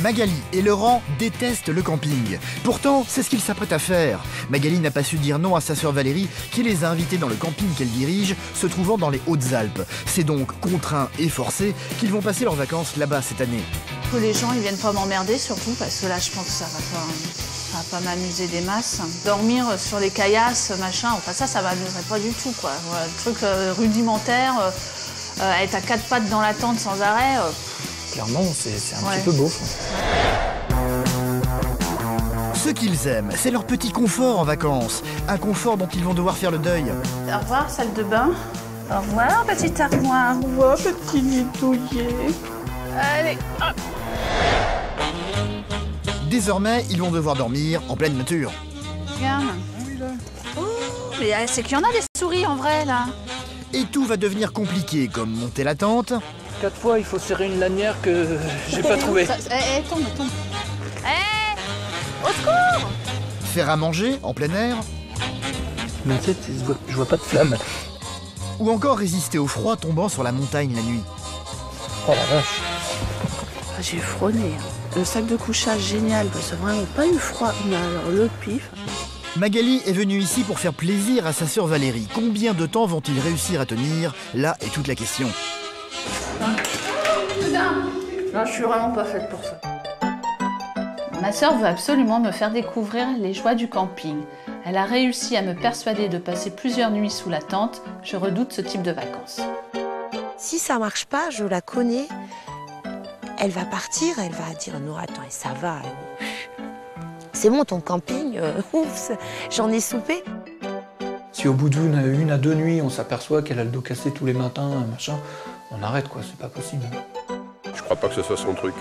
Magali et Laurent détestent le camping. Pourtant, c'est ce qu'ils s'apprêtent à faire. Magali n'a pas su dire non à sa sœur Valérie, qui les a invités dans le camping qu'elle dirige, se trouvant dans les Hautes-Alpes. C'est donc contraint et forcé qu'ils vont passer leurs vacances là-bas cette année. Que les gens ils viennent pas m'emmerder surtout, parce que là je pense que ça va pas m'amuser des masses. Dormir sur les caillasses, machin, enfin ça m'amuserait pas du tout, quoi. Voilà, le truc rudimentaire, être à quatre pattes dans la tente sans arrêt. Clairement, c'est un petit peu beauf. Ce qu'ils aiment, c'est leur petit confort en vacances. Un confort dont ils vont devoir faire le deuil. Au revoir, salle de bain. Au revoir, petite armoire. Au revoir, petit lit douillet. Allez, hop. Désormais, ils vont devoir dormir en pleine nature. Regarde. Oh, mais c'est qu'il y en a des souris en vrai, là. Et tout va devenir compliqué, comme monter la tente. 4 fois, il faut serrer une lanière que j'ai pas trouvée. Tombe. Au secours! Faire à manger en plein air. Mais en fait, je vois pas de flamme. Ou encore résister au froid tombant sur la montagne la nuit. Oh la vache. J'ai frôné. Le sac de couchage, génial, parce que vraiment pas eu froid. Mais alors, le pif. Magali est venue ici pour faire plaisir à sa sœur Valérie. Combien de temps vont-ils réussir à tenir? Là est toute la question. Non, je suis vraiment pas faite pour ça. Ma sœur veut absolument me faire découvrir les joies du camping. Elle a réussi à me persuader de passer plusieurs nuits sous la tente. Je redoute ce type de vacances. Si ça marche pas, je la connais. Elle va partir, elle va dire non, attends, ça va. C'est bon ton camping, ouf, j'en ai soupé. Si au bout d'une à 2 nuits, on s'aperçoit qu'elle a le dos cassé tous les matins, machin, on arrête quoi, c'est pas possible. Je crois pas que ce soit son truc.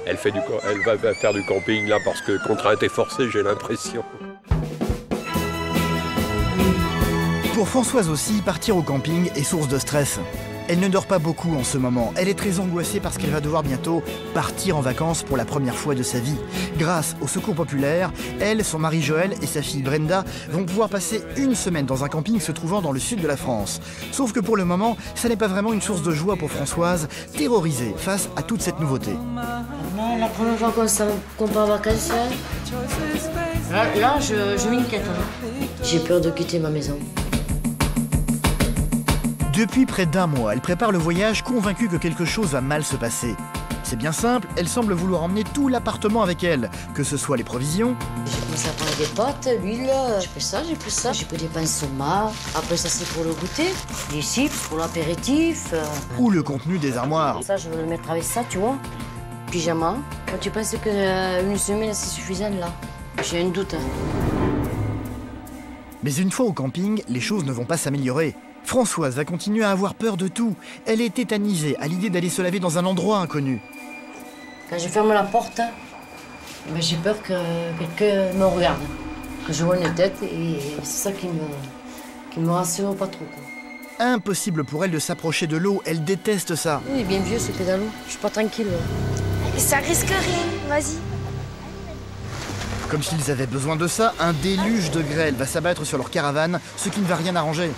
Elle va faire du camping là parce que contrainte et forcée, j'ai l'impression. Pour Françoise aussi, partir au camping est source de stress. Elle ne dort pas beaucoup en ce moment. Elle est très angoissée parce qu'elle va devoir bientôt partir en vacances pour la première fois de sa vie. Grâce au Secours populaire, elle, son mari Joël et sa fille Brenda vont pouvoir passer une semaine dans un camping se trouvant dans le sud de la France. Sauf que pour le moment, ça n'est pas vraiment une source de joie pour Françoise, terrorisée face à toute cette nouveauté. La première fois qu'on part en vacances, là je m'inquiète. J'ai peur de quitter ma maison. Depuis près d'1 mois, elle prépare le voyage convaincue que quelque chose va mal se passer. C'est bien simple, elle semble vouloir emmener tout l'appartement avec elle, que ce soit les provisions. J'ai commencé à prendre des pâtes, l'huile, j'ai fait ça, j'ai pris des pains saumon. Après ça c'est pour le goûter, des chips pour l'apéritif. Ou le contenu des armoires. Ça je veux le mettre avec ça, tu vois. Pyjama. Quand tu penses qu'une semaine c'est suffisant là, j'ai un doute. Mais une fois au camping, les choses ne vont pas s'améliorer. Françoise va continuer à avoir peur de tout. Elle est tétanisée à l'idée d'aller se laver dans un endroit inconnu. Quand je ferme la porte, j'ai peur que quelqu'un me regarde, que je vois une tête et c'est ça qui me rassure pas trop. Quoi. Impossible pour elle de s'approcher de l'eau, elle déteste ça. Il est bien vieux ce pédalo, je suis pas tranquille. Ça risque rien, vas-y. Comme s'ils avaient besoin de ça, un déluge de grêle va s'abattre sur leur caravane, ce qui ne va rien arranger.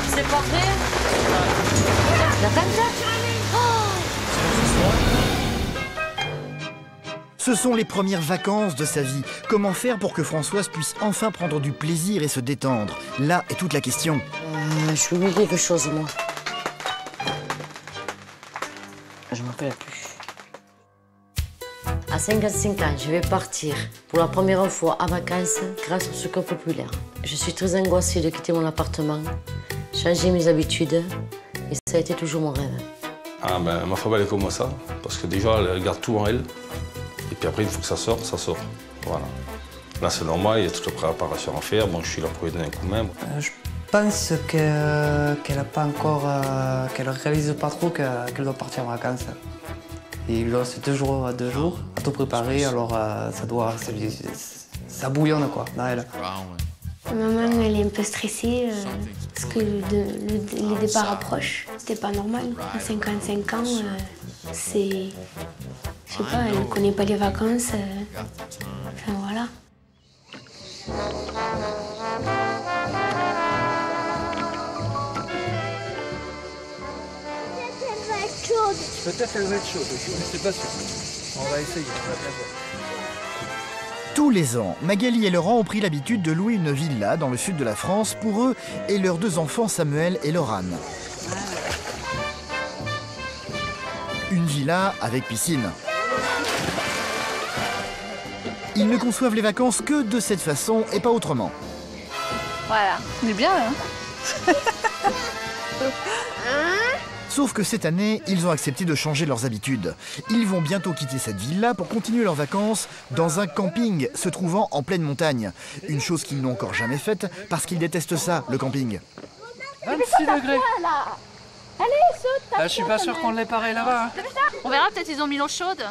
C'est parfait. La tente. Ce sont les premières vacances de sa vie. Comment faire pour que Françoise puisse enfin prendre du plaisir et se détendre? Là est toute la question. Je vais oublier quelque chose, moi. Je m'en rappelle plus. À 55 ans, je vais partir pour la première fois en vacances grâce au Secours populaire. Je suis très angoissée de quitter mon appartement, changer mes habitudes, et ça a été toujours mon rêve. Ah ben, ma femme elle est comme ça, parce que déjà elle garde tout en elle, et puis après il faut que ça sorte, ça sort. Voilà. Là c'est normal, il y a toute la préparation à faire, bon je suis là pour lui donner un coup de main. Je pense qu'elle a pas encore, qu'elle réalise pas trop qu'elle doit partir en vacances. Et là, c'est 2 jours à tout préparer, alors ça bouillonne quoi, dans elle. Maman, elle est un peu stressée parce que le départ approche. C'était pas normal. À 55 ans, c'est... Je sais pas, elle ne connaît pas les vacances. Enfin, voilà. chaude. Peut-être qu'elle va être chaude, c'est pas sûr. On va essayer, on va bien voir. Tous les ans, Magali et Laurent ont pris l'habitude de louer une villa dans le sud de la France pour eux et leurs 2 enfants Samuel et Laurane. Une villa avec piscine. Ils ne conçoivent les vacances que de cette façon et pas autrement. Voilà, on est bien là. Sauf que cette année, ils ont accepté de changer leurs habitudes. Ils vont bientôt quitter cette villa pour continuer leurs vacances dans un camping se trouvant en pleine montagne. Une chose qu'ils n'ont encore jamais faite parce qu'ils détestent ça, le camping. 26 degrés. Allez, saute. Là, je suis pas sûr qu'on l'ait pareil là-bas. Hein. On verra, peut-être ils ont mis l'eau chaude.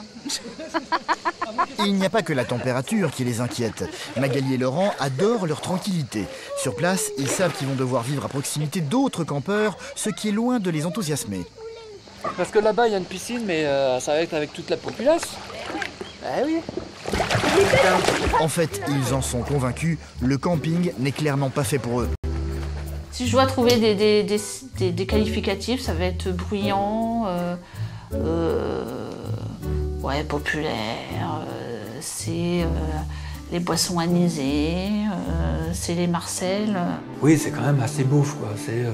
Il n'y a pas que la température qui les inquiète. Magali et Laurent adorent leur tranquillité. Sur place, ils savent qu'ils vont devoir vivre à proximité d'autres campeurs, ce qui est loin de les enthousiasmer. Parce que là-bas, il y a une piscine, mais ça va être avec toute la populace. Eh oui. En fait, ils en sont convaincus, le camping n'est clairement pas fait pour eux. Si je dois trouver des qualificatifs, ça va être bruyant, ouais, populaire, c'est les boissons anisées, c'est les Marcel. Oui, c'est quand même assez beauf, quoi. C'est,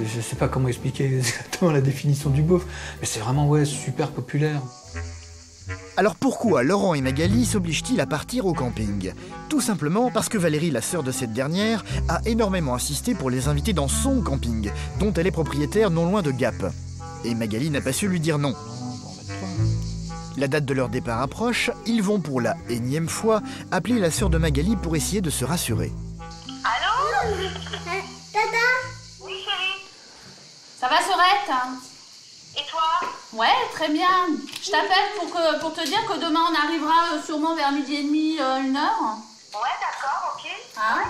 je sais pas comment expliquer exactement la définition du beauf, mais c'est vraiment, ouais, super populaire. Alors pourquoi Laurent et Magali s'obligent-ils à partir au camping? Tout simplement parce que Valérie, la sœur de cette dernière, a énormément insisté pour les inviter dans son camping, dont elle est propriétaire non loin de Gap. Et Magali n'a pas su lui dire non. La date de leur départ approche, ils vont pour la énième fois appeler la sœur de Magali pour essayer de se rassurer. Allô? Tata? Oui, chérie. Ça va, Sorette? Et toi? Ouais, très bien. Je t'appelle pour te dire que demain on arrivera sûrement vers 12h30, 1h. Ouais, d'accord, ok. Hein?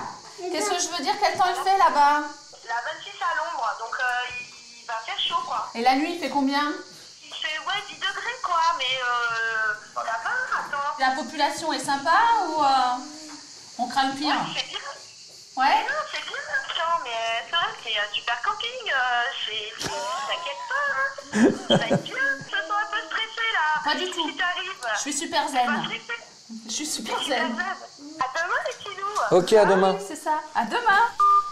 Qu'est-ce que je veux dire? Quel temps il fait là-bas? La 26 à l'ombre, donc il va faire chaud, quoi. Et la nuit, il fait combien? Il fait, ouais, 10 degrés, quoi, mais ça va, attends. La population est sympa ou on craint le pire? Ouais, c'est bien. Ouais? Non, c'est bien, attends, mais c'est vrai, c'est un super camping, t'inquiète pas, hein. Ça va être bien. Je me sens un peu stressée, là. Pas du tout. Si t'arrives. Je suis super zen. Je suis super zen. À demain, les petits loups. Ok, à demain. Oui, c'est ça. À demain.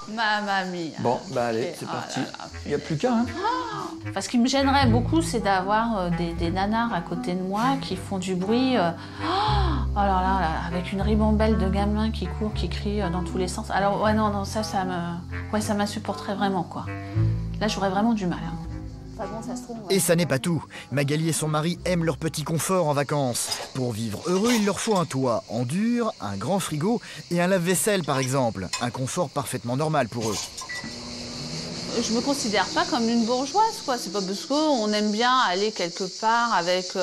Ma mamie. Bon, bah allez, c'est parti. Il n'y a plus qu'à, hein. Ce qui me gênerait beaucoup, c'est d'avoir des nanars à côté de moi qui font du bruit. Oh là là, avec une ribambelle de gamins qui courent, qui crient dans tous les sens. Alors, ouais, non, ça m'insupporterait vraiment, quoi. Là, j'aurais vraiment du mal. Hein. Enfin bon, ça se trouve, ouais. Et ça n'est pas tout. Magali et son mari aiment leur petit confort en vacances. Pour vivre heureux, il leur faut un toit en dur, un grand frigo et un lave-vaisselle par exemple. Un confort parfaitement normal pour eux. Je me considère pas comme une bourgeoise, quoi. C'est pas parce qu'on aime bien aller quelque part avec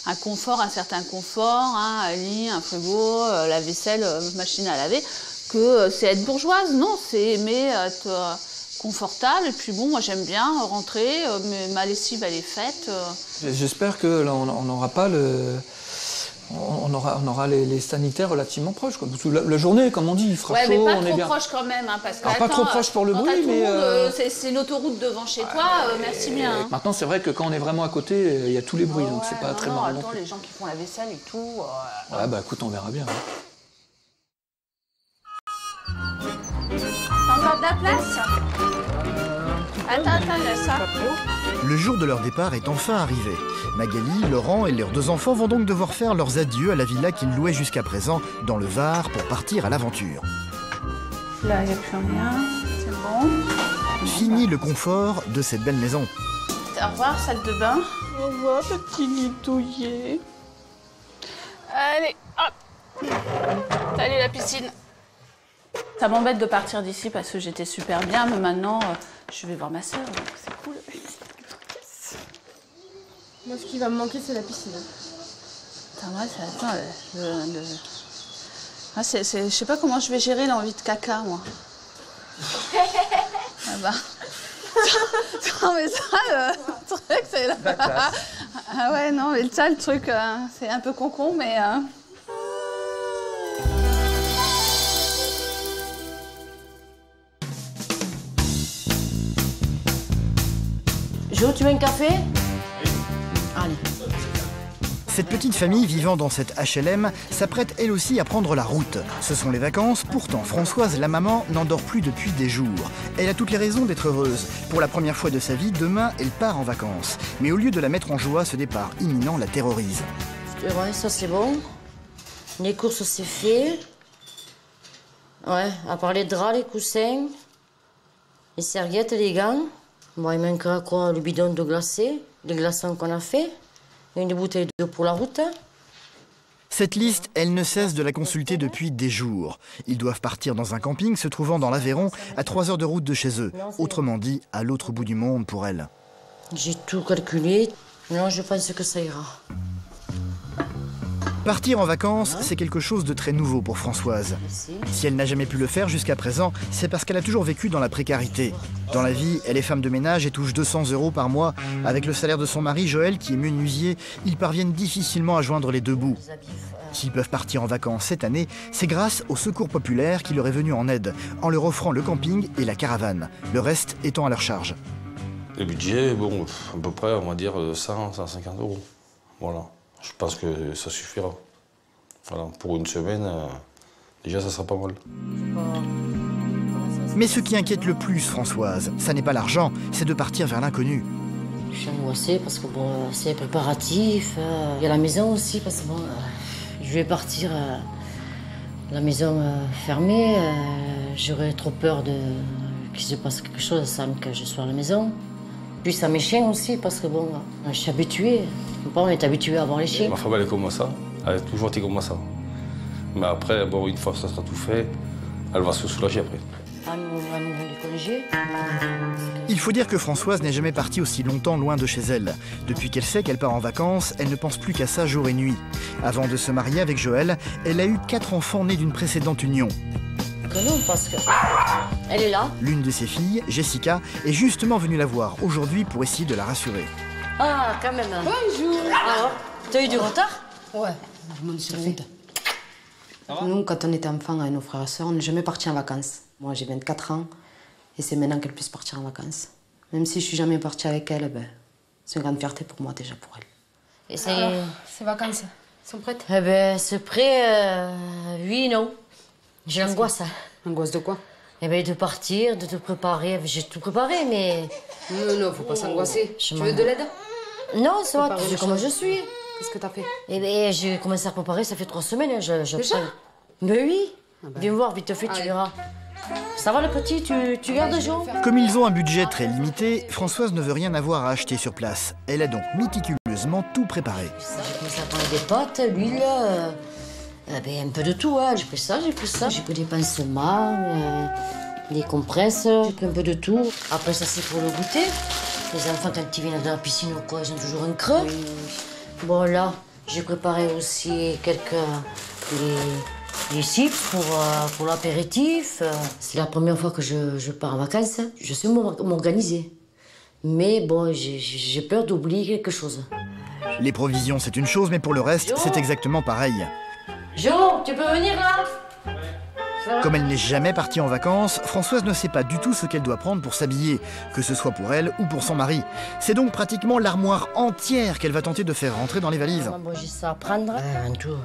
un confort, un certain confort, hein, un lit, un frigo, la vaisselle, machine à laver, que c'est être bourgeoise. Non, c'est aimer être confortable. Et puis bon, moi j'aime bien rentrer, ma lessive elle est faite. J'espère que là on n'aura pas le... On aura les sanitaires relativement proches, quoi. Parce que la journée, comme on dit, il fera chaud, mais pas on est trop bien. proche quand même, hein, parce que Alors, pas trop proche pour le bruit, mais... c'est une autoroute devant chez toi, merci bien. Hein. Maintenant, c'est vrai que quand on est vraiment à côté, il y a tous les bruits, donc c'est pas très marrant. Attends, les gens qui font la vaisselle et tout... Ouais, bah écoute, on verra bien. T'as encore de la place? Attends, il y a ça. Le jour de leur départ est enfin arrivé. Magali, Laurent et leurs 2 enfants vont donc devoir faire leurs adieux à la villa qu'ils louaient jusqu'à présent dans le Var pour partir à l'aventure. Là, il n'y a plus rien, c'est bon. Fini le confort de cette belle maison. Au revoir, salle de bain. Au revoir, petit lit douillet. Allez, hop. Salut la piscine. Ça m'embête de partir d'ici parce que j'étais super bien, mais maintenant, je vais voir ma sœur, donc c'est cool. Moi, ce qui va me manquer, c'est la piscine. Attends, moi, je sais pas comment je vais gérer l'envie de caca, moi. Ah bah. Non, mais ça, le truc, c'est là. Ah ouais, non, mais ça, le truc, c'est un peu concon, mais... Jo, tu veux un café? Allez. Cette petite famille vivant dans cette HLM s'apprête elle aussi à prendre la route. Ce sont les vacances, pourtant Françoise, la maman, n'en dort plus depuis des jours. Elle a toutes les raisons d'être heureuse. Pour la première fois de sa vie, demain, elle part en vacances. Mais au lieu de la mettre en joie, ce départ imminent la terrorise. Ouais, ça c'est bon. Les courses c'est fait. Ouais, à part les draps, les coussins, les serviettes, les gants. Bon, il manquera quoi? Le bidon de glacé, les glaçons qu'on a fait. Une bouteille d'eau pour la route. Cette liste, elle ne cesse de la consulter depuis des jours. Ils doivent partir dans un camping se trouvant dans l'Aveyron, à 3 heures de route de chez eux. Autrement dit, à l'autre bout du monde pour elle. J'ai tout calculé. Non, je pense que ça ira. Partir en vacances, c'est quelque chose de très nouveau pour Françoise. Si elle n'a jamais pu le faire jusqu'à présent, c'est parce qu'elle a toujours vécu dans la précarité. Dans la vie, elle est femme de ménage et touche 200 € par mois. Avec le salaire de son mari, Joël, qui est menuisier, ils parviennent difficilement à joindre les deux bouts. S'ils peuvent partir en vacances cette année, c'est grâce au Secours populaire qui leur est venu en aide, en leur offrant le camping et la caravane, le reste étant à leur charge. Le budget, bon, à peu près, on va dire 100, 150 €. Voilà. Je pense que ça suffira. Voilà, pour une semaine, déjà, ça sera pas mal. Mais ce qui inquiète le plus Françoise, ça n'est pas l'argent, c'est de partir vers l'inconnu. Je suis angoissée parce que bon, c'est préparatif. Il y a la maison aussi parce que bon, je vais partir la maison fermée. J'aurais trop peur qu'il se passe quelque chose sans que je sois à la maison. Puis ça mes chiens aussi parce que bon, je suis habituée. On est habitué à voir les chiens. Ma femme, elle est comme ça. Elle a toujours été comme ça. Mais après, bon, une fois que ça sera tout fait, elle va se soulager après. Il faut dire que Françoise n'est jamais partie aussi longtemps loin de chez elle. Depuis qu'elle sait qu'elle part en vacances, elle ne pense plus qu'à ça jour et nuit. Avant de se marier avec Joël, elle a eu 4 enfants nés d'une précédente union. Non, parce que elle est là. L'une de ses filles, Jessica, est justement venue la voir aujourd'hui pour essayer de la rassurer. Ah, quand même. Bonjour. Alors, t'as eu du retard? Ouais, je m'en suis fait. Nous, quand on était enfants avec nos frères et sœurs, on n'est jamais partis en vacances. Moi, j'ai 24 ans et c'est maintenant qu'elle puisse partir en vacances. Même si je suis jamais partie avec elle, ben, c'est une grande fierté pour moi déjà pour elle. Et c'est... Ces vacances, sont prêtes? Eh ben, c'est prêt, oui, non. J'ai l'angoisse. Angoisse de quoi? Eh ben, de partir, de te préparer. J'ai tout préparé, mais... Non, faut pas s'angoisser. Tu veux de l'aide? Non, ça va, tu sais comment je suis. Qu'est-ce que t'as fait? Eh bien, j'ai commencé à préparer, ça fait 3 semaines. Déjà? Mais oui. Ah ben. Viens voir, vite fait, tu verras. Ça va le petit, tu gardes Jean? Comme ils ont un budget très limité, Françoise ne veut rien avoir à acheter sur place. Elle a donc méticuleusement tout préparé. J'ai commencé à prendre des pâtes, l'huile, un peu de tout. Hein. J'ai pris ça, j'ai pris ça. J'ai pris des pansements, des compresses, j'ai pris un peu de tout. Après ça, c'est pour le goûter. Les enfants, quand ils viennent de la piscine ou quoi, ils ont toujours un creux. Bon, là, j'ai préparé aussi quelques... les chips pour l'apéritif. C'est la première fois que je pars en vacances. Je sais m'organiser. Mais bon, j'ai peur d'oublier quelque chose. Les provisions, c'est une chose, mais pour le reste, c'est exactement pareil. Jo, tu peux venir là? Comme elle n'est jamais partie en vacances, Françoise ne sait pas du tout ce qu'elle doit prendre pour s'habiller, que ce soit pour elle ou pour son mari. C'est donc pratiquement l'armoire entière qu'elle va tenter de faire rentrer dans les valises. Moi, j'ai ça à prendre. Un tout.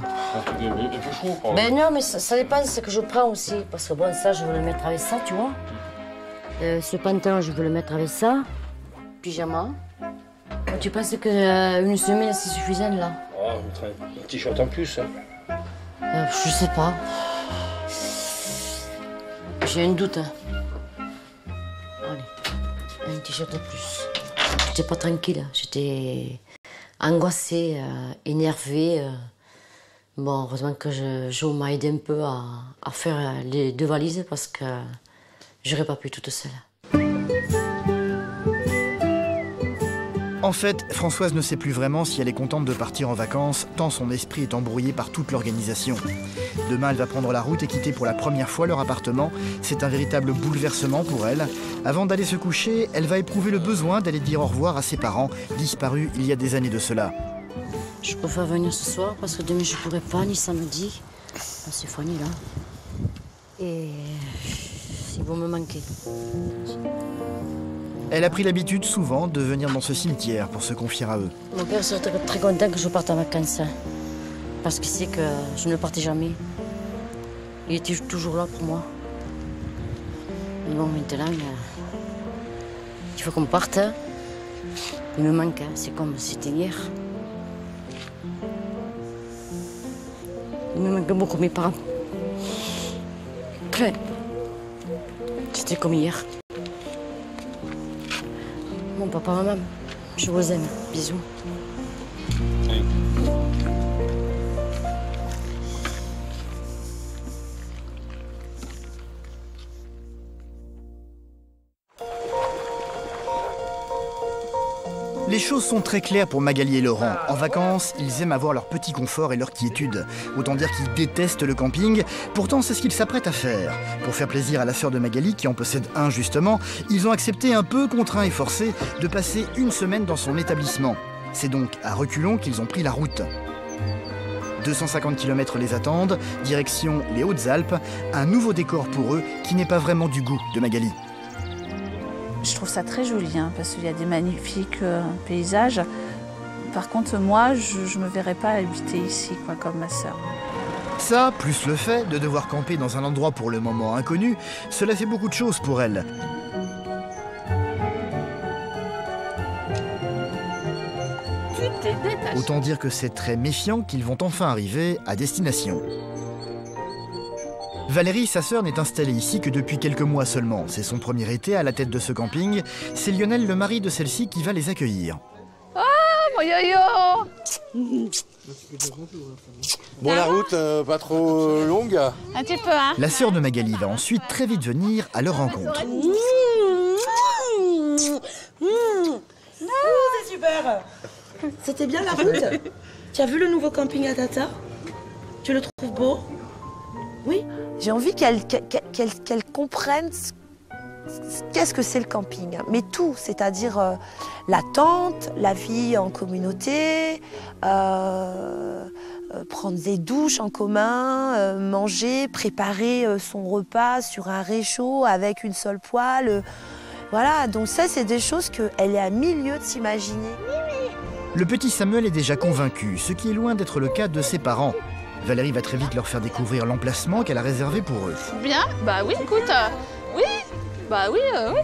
Ben non, mais ça dépend de ce que je prends aussi. Parce que bon, ça, je veux le mettre avec ça, tu vois. Ce pantalon, je veux le mettre avec ça. Pyjama. Tu penses qu'une semaine, c'est suffisant, là? Oh, un t-shirt en plus. Je sais pas. J'ai un doute. Allez, un t-shirt de plus. J'étais pas tranquille, j'étais angoissée, énervée. Bon, heureusement que Jo m'a aidé un peu à faire les 2 valises parce que j'aurais pas pu toute seule. En fait, Françoise ne sait plus vraiment si elle est contente de partir en vacances, tant son esprit est embrouillé par toute l'organisation. Demain, elle va prendre la route et quitter pour la première fois leur appartement. C'est un véritable bouleversement pour elle. Avant d'aller se coucher, elle va éprouver le besoin d'aller dire au revoir à ses parents, disparus il y a des années de cela. Je préfère venir ce soir parce que demain je pourrai pas, ni samedi. C'est Fanny là. Et ils vont me manquer. Elle a pris l'habitude souvent de venir dans ce cimetière pour se confier à eux. Mon père serait très content que je parte en vacances. Parce qu'il sait que je ne partais jamais. Il était toujours là pour moi. Mais bon, maintenant, il faut qu'on parte. Il me manque, c'est comme c'était hier. Il me manque beaucoup mes parents. Très. C'était comme hier. Mon papa, maman, je vous aime. Bisous. Les choses sont très claires pour Magali et Laurent. En vacances, ils aiment avoir leur petit confort et leur quiétude. Autant dire qu'ils détestent le camping. Pourtant, c'est ce qu'ils s'apprêtent à faire. Pour faire plaisir à la sœur de Magali, qui en possède un justement, ils ont accepté un peu contraint et forcé de passer une semaine dans son établissement. C'est donc à reculons qu'ils ont pris la route. 250 km les attendent, direction les Hautes-Alpes, un nouveau décor pour eux qui n'est pas vraiment du goût de Magali. Je trouve ça très joli, hein, parce qu'il y a des magnifiques paysages. Par contre, moi, je ne me verrais pas habiter ici, quoi, comme ma sœur. Ça, plus le fait de devoir camper dans un endroit pour le moment inconnu, cela fait beaucoup de choses pour elle. Autant dire que c'est très méfiant qu'ils vont enfin arriver à destination. Valérie, sa sœur, n'est installée ici que depuis quelques mois seulement. C'est son premier été à la tête de ce camping. C'est Lionel, le mari de celle-ci, qui va les accueillir. Ah, mon yo-yo! Bon, la route, pas trop longue. Un petit peu, hein? La sœur de Magali va ensuite très vite venir à leur rencontre. C'est super! C'était bien la route? Tu as vu le nouveau camping à Tata? Tu le trouves beau? Oui. J'ai envie qu'elle comprenne qu'est-ce que c'est le camping. Mais tout, c'est-à-dire la tente, la vie en communauté, prendre des douches en commun, manger, préparer son repas sur un réchaud avec une seule poêle. Voilà, donc ça, c'est des choses qu'elle est à milieu de s'imaginer. Le petit Samuel est déjà convaincu, ce qui est loin d'être le cas de ses parents. Valérie va très vite leur faire découvrir l'emplacement qu'elle a réservé pour eux. Bien, bah oui, écoute, oui, bah oui, oui.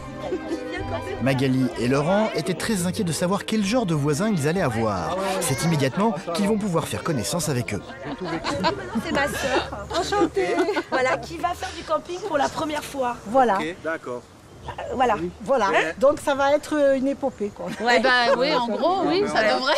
Magali et Laurent étaient très inquiets de savoir quel genre de voisins ils allaient avoir. C'est immédiatement qu'ils vont pouvoir faire connaissance avec eux. C'est ma sœur. Enchantée. Voilà, qui va faire du camping pour la première fois. Voilà. Ok, d'accord. Voilà, voilà. Donc ça va être une épopée, quoi. Ouais. Eh ben oui, en gros, oui, ça devrait.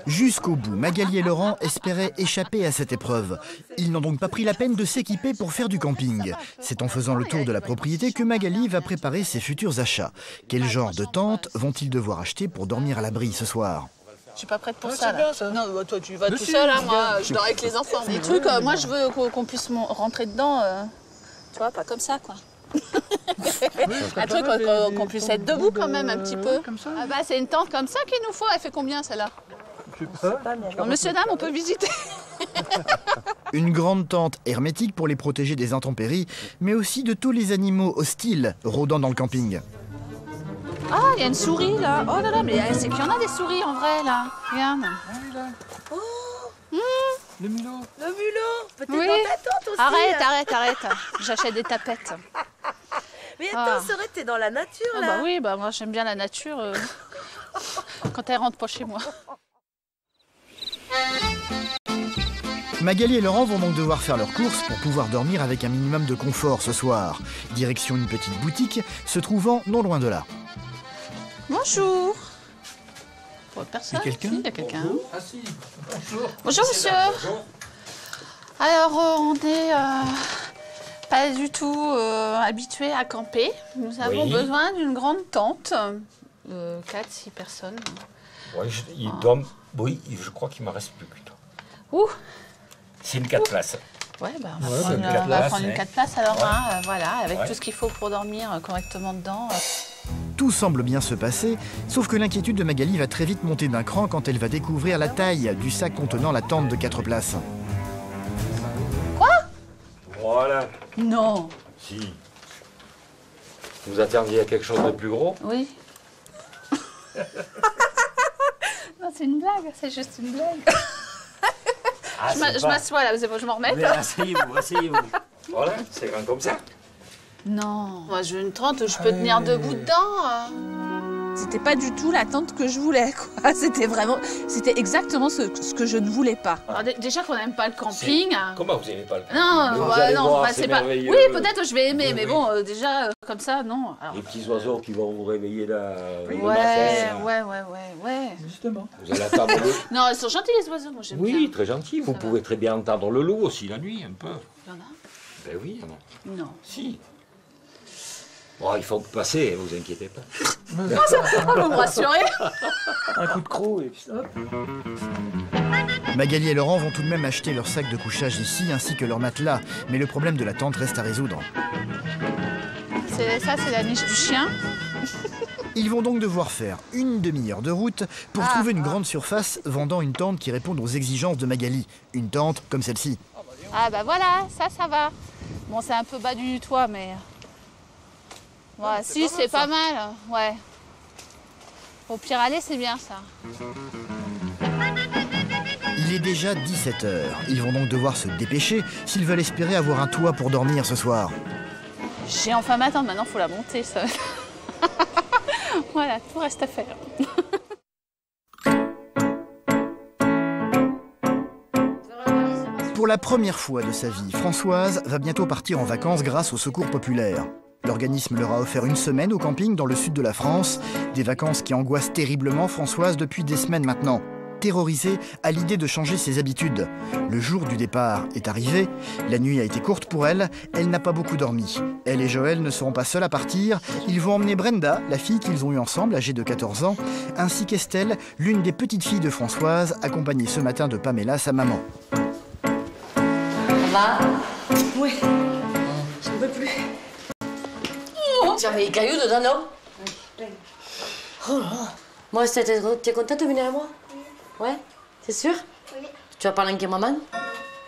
Jusqu'au bout, Magali et Laurent espéraient échapper à cette épreuve. Ils n'ont donc pas pris la peine de s'équiper pour faire du camping. C'est en faisant le tour de la propriété que Magali va préparer ses futurs achats. Quel genre de tente vont-ils devoir acheter pour dormir à l'abri ce soir? Je suis pas prête pour ça, là. Non, bah, toi, tu vas tout seul, hein, moi, je dors avec les enfants. Les trucs, moi, je veux qu'on puisse rentrer dedans, tu vois, pas comme ça, quoi. Un truc qu'on puisse être debout quand même un petit peu. Ah bah c'est une tente comme ça qu'il nous faut. Elle fait combien celle-là? Je sais pas. Bon, monsieur, dame, on peut visiter. Une grande tente hermétique pour les protéger des intempéries, mais aussi de tous les animaux hostiles rôdant dans le camping. Ah, il y a une souris là. Oh là là, mais c'est qu'il y en a des souris en vrai là. Regarde. Oh, le mulot. Le mulot. Peut-être Oui. dans ta tente aussi. Arrête. J'achète des tapettes. Mais attends, Sorette, t'es dans la nature là. Bah oui, bah moi j'aime bien la nature quand elle rentre pas chez moi. Magali et Laurent vont donc devoir faire leurs courses pour pouvoir dormir avec un minimum de confort ce soir. Direction une petite boutique se trouvant non loin de là. Bonjour. Personne. Il y a quelqu'un? Si, il y a quelqu'un. Ah si, bonjour. Bonjour monsieur. Alors on est pas du tout habitués à camper. Nous avons besoin d'une grande tente. 4-6 personnes. Ouais, il doit... Oui, je crois qu'il ne m'en reste plus. Ouh. C'est une 4 places. Ouais, bah, on va prendre une 4 places alors, hein, voilà, avec tout ce qu'il faut pour dormir correctement dedans. Tout semble bien se passer, sauf que l'inquiétude de Magali va très vite monter d'un cran quand elle va découvrir la taille du sac contenant la tente de 4 places. Quoi? Voilà. Non. Si. Vous attendiez à quelque chose de plus gros? Oui. Non, c'est une blague, c'est juste une blague. Ah, je m'assois là, c'est bon, je m'en remets. Mais asseyez-vous, asseyez-vous. Voilà, c'est grand comme ça. Non, moi j'ai une tente, je peux tenir debout dedans. C'était pas du tout la tente que je voulais, quoi. C'était exactement ce que je ne voulais pas. Alors, déjà qu'on n'aime pas le camping. Comment vous n'aimez pas le camping? Non, c'est pas. Oui, peut-être je vais aimer, mais bon, déjà comme ça, non. Alors... Les petits oiseaux qui vont vous réveiller là. Ouais. Justement. Vous allez attendre le... Non, ils sont gentils les oiseaux, moi j'aime bien. Oui, très gentils. Vous pouvez très bien entendre le loup aussi la nuit, un peu. Il y en a? Ben oui, il y en a. Non. Si. Bon, il faut passer, vous inquiétez pas. Vous me rassurez. Un coup de croc et puis hop. Magali et Laurent vont tout de même acheter leur sac de couchage ici, ainsi que leur matelas. Mais le problème de la tente reste à résoudre. Ça, c'est la niche du chien. Ils vont donc devoir faire une demi-heure de route pour trouver une grande surface vendant une tente qui réponde aux exigences de Magali. Une tente comme celle-ci. Ah bah voilà, ça va. Bon, c'est un peu bas du toit, mais... Ouais, si, c'est pas mal, ouais. Au pire aller, c'est bien ça. Il est déjà 17h. Ils vont donc devoir se dépêcher s'ils veulent espérer avoir un toit pour dormir ce soir. J'ai enfin ma tente, maintenant faut la monter, ça. Voilà, tout reste à faire. Pour la première fois de sa vie, Françoise va bientôt partir en vacances grâce au Secours populaire. L'organisme leur a offert une semaine au camping dans le sud de la France. Des vacances qui angoissent terriblement Françoise depuis des semaines maintenant. Terrorisée à l'idée de changer ses habitudes. Le jour du départ est arrivé. La nuit a été courte pour elle. Elle n'a pas beaucoup dormi. Elle et Joël ne seront pas seuls à partir. Ils vont emmener Brenda, la fille qu'ils ont eue ensemble, âgée de 14 ans, ainsi qu'Estelle, l'une des petites filles de Françoise, accompagnée ce matin de Pamela, sa maman. Ça va? Oui. J'en peux plus. J'avais les cailloux dedans, non? Oh là. Moi, t'es contente de venir avec moi? Ouais? C'est sûr? Oui. Tu vas parler avec maman?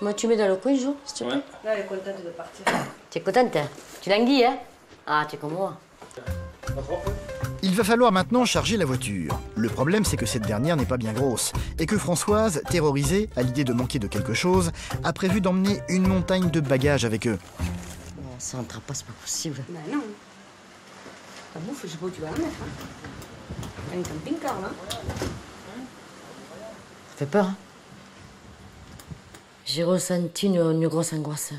Moi, tu mets dans le coin, Jo, s'il te plaît? Là, elle est contente de partir. Tu es contente? Tu languis, hein? Ah, tu es comme moi. Il va falloir maintenant charger la voiture. Le problème, c'est que cette dernière n'est pas bien grosse et que Françoise, terrorisée à l'idée de manquer de quelque chose, a prévu d'emmener une montagne de bagages avec eux. Non, ça rentre pas, c'est pas possible. Bah non. La bouffe, je sais pas où tu vas la mettre. Hein. Un camping-car, là. Ça fait peur, hein? J'ai ressenti une grosse angoisse.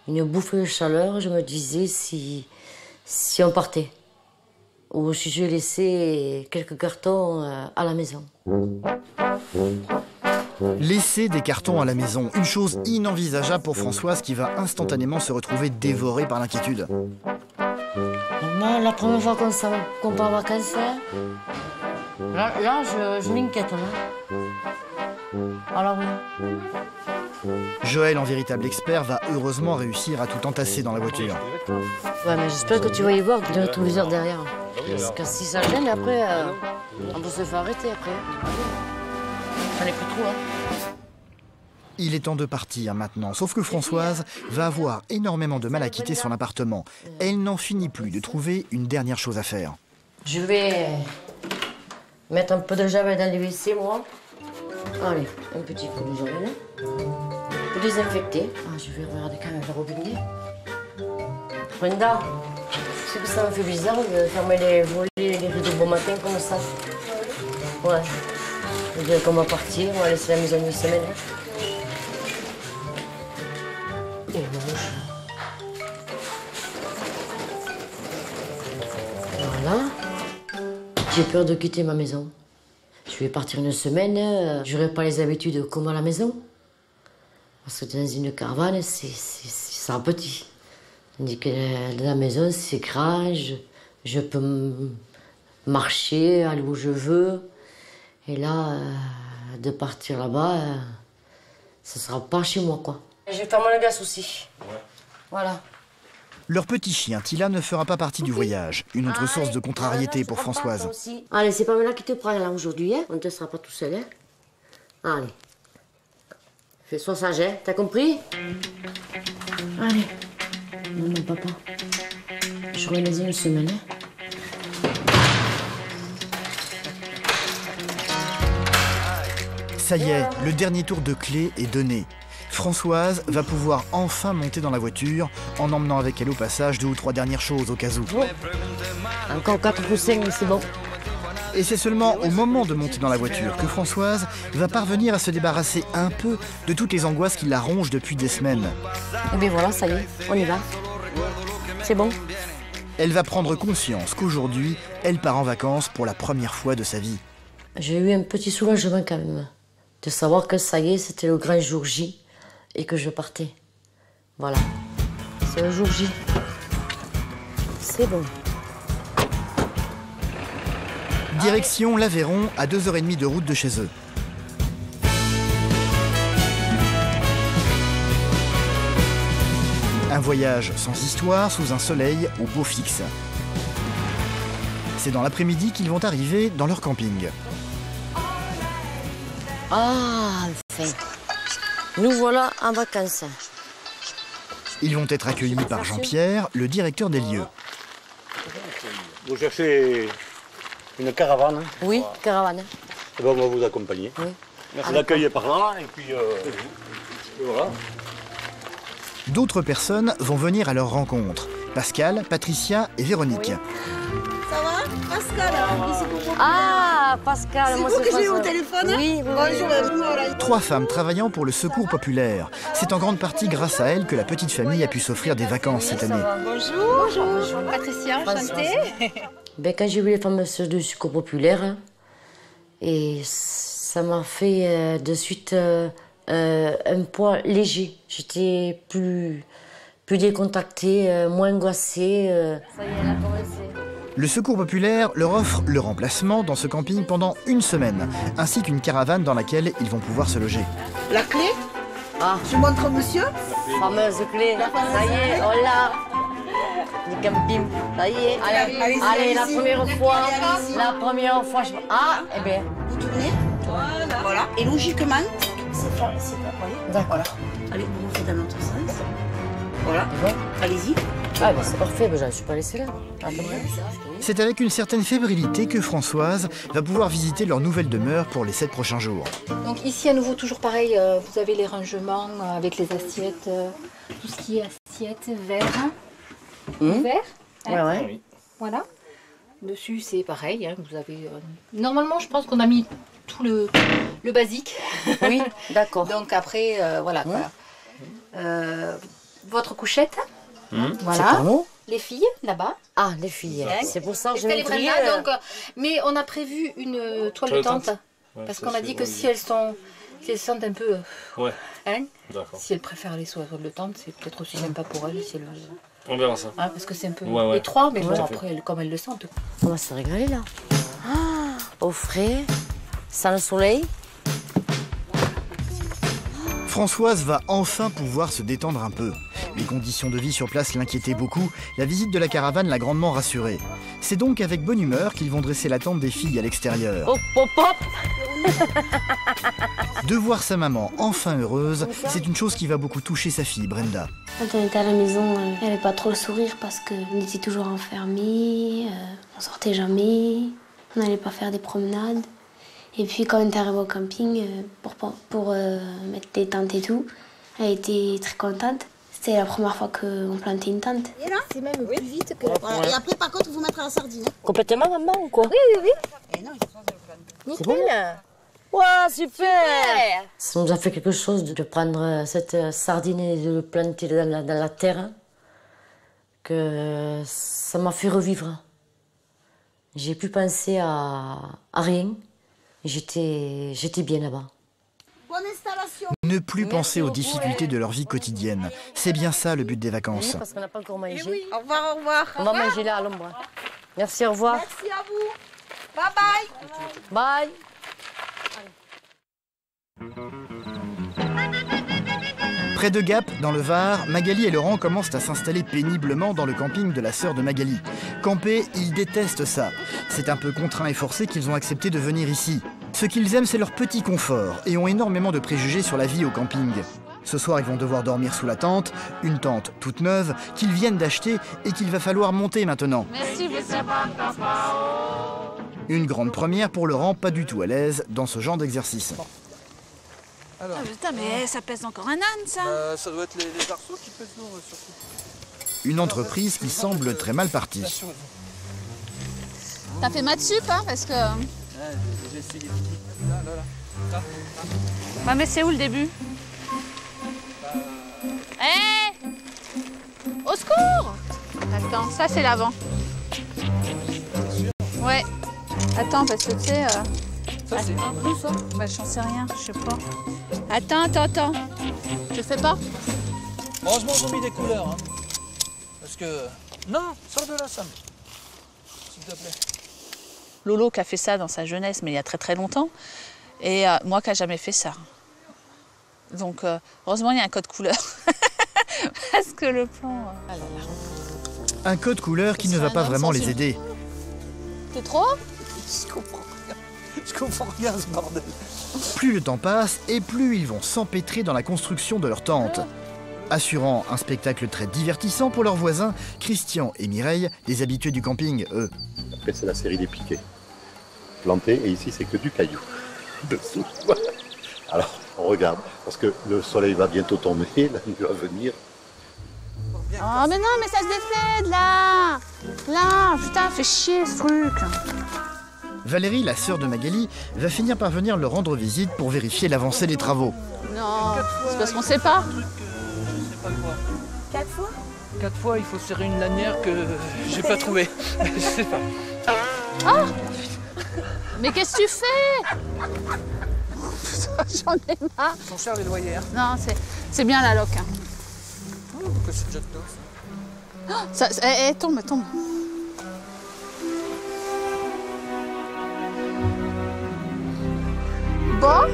Une bouffée de chaleur, je me disais si on partait. Ou si je laissais quelques cartons à la maison. Laisser des cartons à la maison, une chose inenvisageable pour Françoise qui va instantanément se retrouver dévorée par l'inquiétude. Maman, la première fois qu'on part en vacances, là je m'inquiète. Alors oui. Joël, en véritable expert, va heureusement réussir à tout entasser dans la voiture. Ouais, mais j'espère que tu vas y voir le rétroviseur derrière. Parce que si ça gêne, après, on peut se faire arrêter après. Ça n'est plus trop, hein. Il est temps de partir maintenant, sauf que Françoise va avoir énormément de mal à quitter son appartement. Elle n'en finit plus de trouver une dernière chose à faire. Je vais mettre un peu de javel dans les WC, moi. Allez, un petit coup de javel. Pour désinfecter. Ah, je vais regarder quand même le robinet. Brenda, c'est que ça me fait bizarre de fermer les volets, les rideaux bon matin comme ça. Ouais. Je dirais qu'on va partir, on va laisser la maison une semaine. Et voilà. J'ai peur de quitter ma maison. Je vais partir une semaine, j'aurai pas les habitudes comme à la maison. Parce que dans une caravane, c'est petit. Tandis que dans la maison, c'est grand, je peux marcher, aller où je veux. Et là, de partir là-bas, ça sera pas chez moi, quoi. Je vais faire mon gaz aussi. Ouais. Voilà. Leur petit chien, Tila, ne fera pas partie du voyage. Une autre source de contrariété pour Françoise. Allez, c'est Pamela qui te prend là aujourd'hui, hein. On ne te sera pas tout seul, hein. Allez. Fais-toi sage, hein. T'as compris? Allez. Non, papa. J'aurais les une semaine. Ça y est, le dernier tour de clé est donné. Françoise va pouvoir enfin monter dans la voiture en emmenant avec elle au passage 2 ou 3 dernières choses au cas où. Bon. Encore 4 ou 5, c'est bon. Et c'est seulement au moment de monter dans la voiture que Françoise va parvenir à se débarrasser un peu de toutes les angoisses qui la rongent depuis des semaines. Et bien voilà, ça y est, on y va. C'est bon. Elle va prendre conscience qu'aujourd'hui, elle part en vacances pour la première fois de sa vie. J'ai eu un petit soulagement quand même, de savoir que ça y est, c'était le grand jour J et que je partais. Voilà, c'est le jour J. C'est bon. Direction l'Aveyron, à 2h30 de route de chez eux. Un voyage sans histoire, sous un soleil au beau fixe. C'est dans l'après-midi qu'ils vont arriver dans leur camping. Ah, enfin. Nous voilà en vacances. Ils vont être accueillis par Jean-Pierre, le directeur des lieux. Vous cherchez une caravane? Oui, caravane. Eh ben, on va vous accompagner. Oui. Merci d'accueillir par là et puis voilà. D'autres personnes vont venir à leur rencontre. Pascal, Patricia et Véronique. Ça va, Pascal? Ah, Pascal, c'est moi vous c'est que j'ai eu au François. téléphone? Oui, oui. Bonjour. 3 femmes travaillant pour le Secours populaire. C'est en grande partie grâce à elles que la petite famille a pu s'offrir des vacances cette année. Bonjour. Bonjour. Patricia, enchantée. Ben, quand j'ai vu les femmes du Secours populaire, et ça m'a fait de suite un poids léger. J'étais plus décontractée, moins angoissée. Ça y est, elle a commencé. Le Secours populaire leur offre le remplacement dans ce camping pendant 1 semaine, ainsi qu'une caravane dans laquelle ils vont pouvoir se loger. La clé? Ah. Je montre au monsieur? Fameuse clé. Ça y est, on l'a. Du camping. Ça y est. Allez, la première fois. La première fois, je... Ah, eh bien. Vous tournez? Voilà. Et logiquement, c'est pas... D'accord. Voilà. Allez, vous faites dans l'autre sens. Voilà. Bon. Allez-y. Ah, ben c'est parfait, je ne suis pas laissée là. C'est avec une certaine fébrilité que Françoise va pouvoir visiter leur nouvelle demeure pour les 7 prochains jours. Donc ici à nouveau toujours pareil, vous avez les rangements avec les assiettes, tout ce qui est assiettes, verre, verre. Ouais, ouais. Voilà. Dessus c'est pareil, hein, vous avez. Normalement je pense qu'on a mis tout le basique. Oui, d'accord. Donc après voilà. Quoi. Votre couchette. Voilà. C'est pour les filles là-bas. Ah, les filles. C'est pour ça que je les vais prennent là, donc, mais on a prévu une toile de tente. Parce qu'on a dit que si elles sont un peu... Ouais. Hein, d'accord. Si elles préfèrent les toiles de tente, c'est peut-être aussi sympa pour elles. Si elles, on verra ça. Hein, parce que c'est un peu ouais. étroit, mais bon, après, comme elles le sentent. On va se régaler là. Ah, au frais, sans le soleil. Françoise va enfin pouvoir se détendre un peu. Les conditions de vie sur place l'inquiétaient beaucoup, la visite de la caravane l'a grandement rassurée. C'est donc avec bonne humeur qu'ils vont dresser la tente des filles à l'extérieur. Hop, hop, hop. De voir sa maman enfin heureuse, c'est une chose qui va beaucoup toucher sa fille, Brenda. Quand on était à la maison, elle n'avait pas trop le sourire parce qu'on était toujours enfermés, on sortait jamais, on n'allait pas faire des promenades. Et puis quand on est arrivé au camping pour mettre des tentes et tout, elle était très contente. C'était la première fois qu'on plantait une tente. Et là, c'est même plus vite que... Voilà. Et après, par contre, vous mettrez la sardine. Complètement, maman, ou quoi? Oui. Et non, c'est bon. Wow, super. Ça nous a fait quelque chose de prendre cette sardine et de le planter dans la terre, que ça m'a fait revivre. J'ai pu penser à rien. J'étais bien là-bas. Bonne installation. Ne plus penser aux difficultés de leur vie quotidienne. C'est bien ça le but des vacances. Parce qu'on n'a pas encore mangé. Oui. Au revoir, au revoir. On va manger là à l'ombre. Merci, au revoir. Merci à vous. Bye bye. Bye. Près de Gap, dans le Var, Magali et Laurent commencent à s'installer péniblement dans le camping de la sœur de Magali. Camper, ils détestent ça. C'est un peu contraint et forcé qu'ils ont accepté de venir ici. Ce qu'ils aiment, c'est leur petit confort et ont énormément de préjugés sur la vie au camping. Ce soir, ils vont devoir dormir sous la tente, une tente toute neuve qu'ils viennent d'acheter et qu'il va falloir monter maintenant. Merci, monsieur. Une grande première pour Laurent, pas du tout à l'aise dans ce genre d'exercice. Alors. Ah, putain, mais ça pèse encore un âne, ça. Ça doit être les arceaux qui pèsent lourd, surtout. Une entreprise qui semble très mal partie. T'as fait maths sup, hein, parce que... J'ai essayé. Là. Bah, mais c'est où le début? Hé Au secours! Attends, ça c'est l'avant. Ouais. Attends, parce que tu sais... Ça c'est un peu ça? Bah j'en sais rien, je sais pas. Attends. Je fais pas? Heureusement ils ont mis des couleurs, hein. Parce que... Non, sors de là, Sam. S'il te plaît. Lolo qui a fait ça dans sa jeunesse, mais il y a très très longtemps. Et moi qui n'ai jamais fait ça. Donc heureusement il y a un code couleur. Parce que le plan... Ah là là. Un code couleur qui ne va pas vraiment les aider. T'es trop? Je comprends rien ce bordel. Plus le temps passe et plus ils vont s'empêtrer dans la construction de leur tente. Assurant un spectacle très divertissant pour leurs voisins, Christian et Mireille, les habitués du camping, eux. Après c'est la série des piquets. Plantés, et ici c'est que du caillou. Dessous. Alors on regarde, parce que le soleil va bientôt tomber, la nuit va venir. Oh mais non, mais ça se défait là. Là, putain, fait chier ce truc. Valérie, la sœur de Magali, va finir par venir leur rendre visite pour vérifier l'avancée des travaux. Non, c'est parce qu'on sait pas. Je sais pas quoi. 4 fois? 4 fois, il faut serrer une lanière que j'ai pas trouvée. Je sais pas. Ah! Mais qu'est-ce que tu fais? J'en ai marre. Ils sont chers les loyers. Hein. Non, c'est bien la loc. Hein. Oh, pourquoi c'est déjà tôt ça? Tombe. Bon.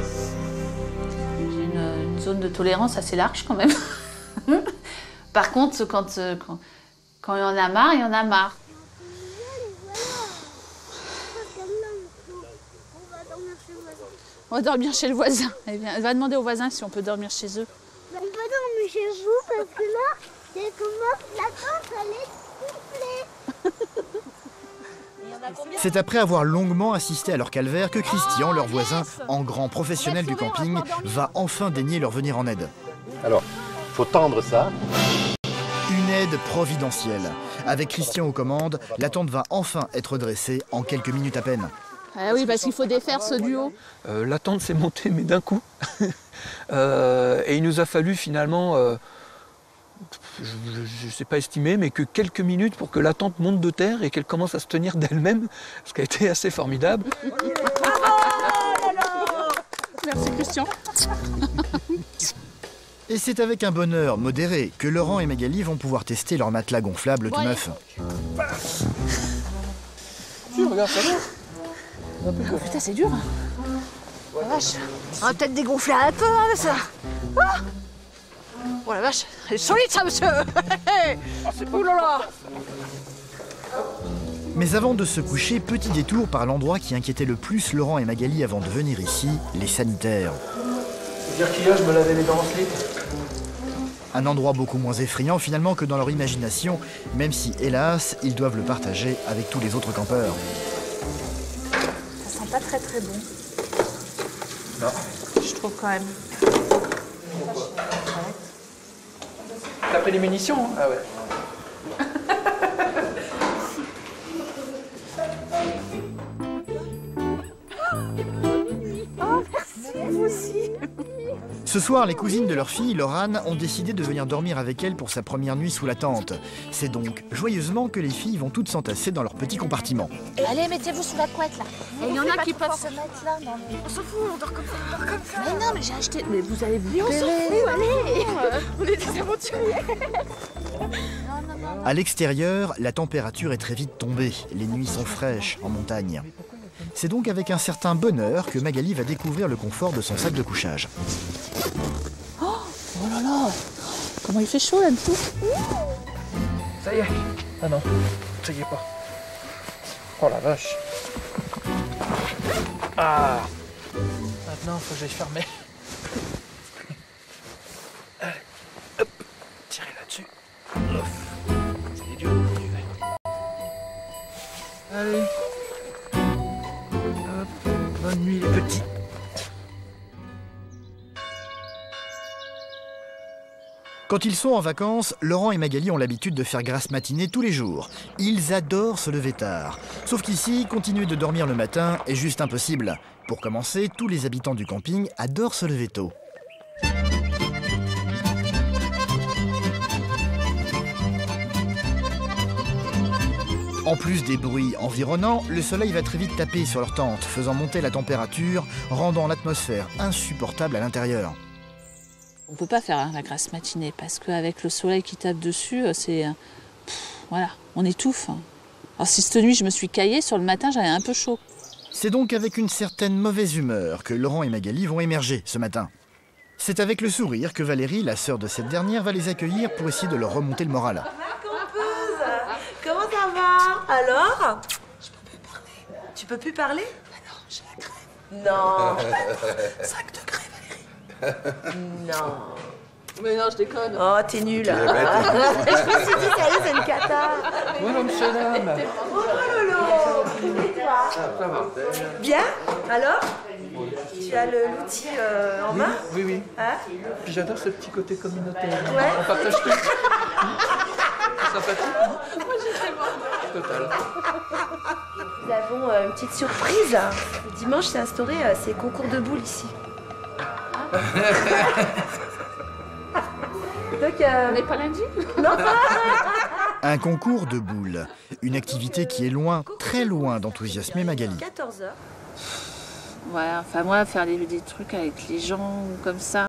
J'ai une zone de tolérance assez large quand même. Par contre, quand il y en a marre, il y en a marre. On va dormir chez le voisin. Elle va demander au voisin si on peut dormir chez eux. On peut dormir chez vous parce que là, c'est comment la tente, elle est soufflée. C'est après avoir longuement assisté à leur calvaire que Christian, leur voisin, en grand professionnel du camping, va enfin daigner leur venir en aide. Alors, il faut tendre ça. Une aide providentielle. Avec Christian aux commandes, la tente va enfin être dressée en quelques minutes à peine. Ah oui, parce qu'il faut défaire ce duo. La tente s'est montée, mais d'un coup. Et il nous a fallu finalement, je ne sais pas estimer, mais que quelques minutes pour que la tente monte de terre et qu'elle commence à se tenir d'elle-même, ce qui a été assez formidable. Merci Christian. Et c'est avec un bonheur modéré que Laurent et Magali vont pouvoir tester leur matelas gonflable tout neuf. Si, regarde, ça va. Oh, putain, c'est dur. Oh la vache. On va peut-être dégonfler un peu, hein, ça. Ah oh la vache, elle est solide, ça, monsieur. Oh là là. Mais avant de se coucher, petit détour par l'endroit qui inquiétait le plus Laurent et Magali avant de venir ici, les sanitaires. Faut dire qu'hier, je me lavais les dents en slip. Un endroit beaucoup moins effrayant finalement que dans leur imagination, même si, hélas, ils doivent le partager avec tous les autres campeurs. Ça sent pas très très bon. Non. Je trouve quand même. T'as pris les munitions, hein? Ah ouais. Oh, merci, vous aussi. Ce soir, les cousines de leur fille, Laurane, ont décidé de venir dormir avec elle pour sa première nuit sous la tente. C'est donc joyeusement que les filles vont toutes s'entasser dans leur petit compartiment. Allez, mettez-vous sous la couette, là. Et il y en a qui peuvent se mettre là. Non, mais... On s'en fout, on dort comme ça, on dort comme ça. Mais non, mais j'ai acheté... Mais vous allez vous on s'en fout, allez. On est des aventuriers. À l'extérieur, la température est très vite tombée. Les nuits sont fraîches en montagne. C'est donc avec un certain bonheur que Magali va découvrir le confort de son sac de couchage. Oh là là, comment il fait chaud là-dessous. Ça y est. Ah non, ça y est pas. Oh la vache. Ah. Maintenant, faut que j'aille fermer. Bonne nuit les petits. Quand ils sont en vacances, Laurent et Magali ont l'habitude de faire grasse matinée tous les jours. Ils adorent se lever tard. Sauf qu'ici, continuer de dormir le matin est juste impossible. Pour commencer, tous les habitants du camping adorent se lever tôt. En plus des bruits environnants, le soleil va très vite taper sur leur tente, faisant monter la température, rendant l'atmosphère insupportable à l'intérieur. On ne peut pas faire la grasse matinée parce qu'avec le soleil qui tape dessus, c'est... voilà, on étouffe. Alors si cette nuit je me suis caillée, sur le matin j'avais un peu chaud. C'est donc avec une certaine mauvaise humeur que Laurent et Magali vont émerger ce matin. C'est avec le sourire que Valérie, la sœur de cette dernière, va les accueillir pour essayer de leur remonter le moral. Comment ça va? Alors? Je peux plus parler. Tu peux plus parler? Ah non, j'ai la crève. Non. 5 degrés, Valérie. Non. Mais non, je déconne. Oh, t'es nulle. Je me suis dit, ça y est, c'est une cata. Bonjour, monsieur, dame. Oh, Lolo. Et toi? Ça va. Bien? Alors? Tu as l'outil en main? Oui, oui. Hein? Puis j'adore ce petit côté communautaire. Ouais. On partage tout. C'est sympathique. Moi, j'ai tellement... Total. Nous avons une petite surprise. Dimanche, c'est instauré ces concours de boules ici. Donc, on n'est pas lundi? Non. Un concours de boules. Une activité qui est loin, très loin d'enthousiasmer Magali. 14h. Ouais, enfin moi, faire des trucs avec les gens comme ça,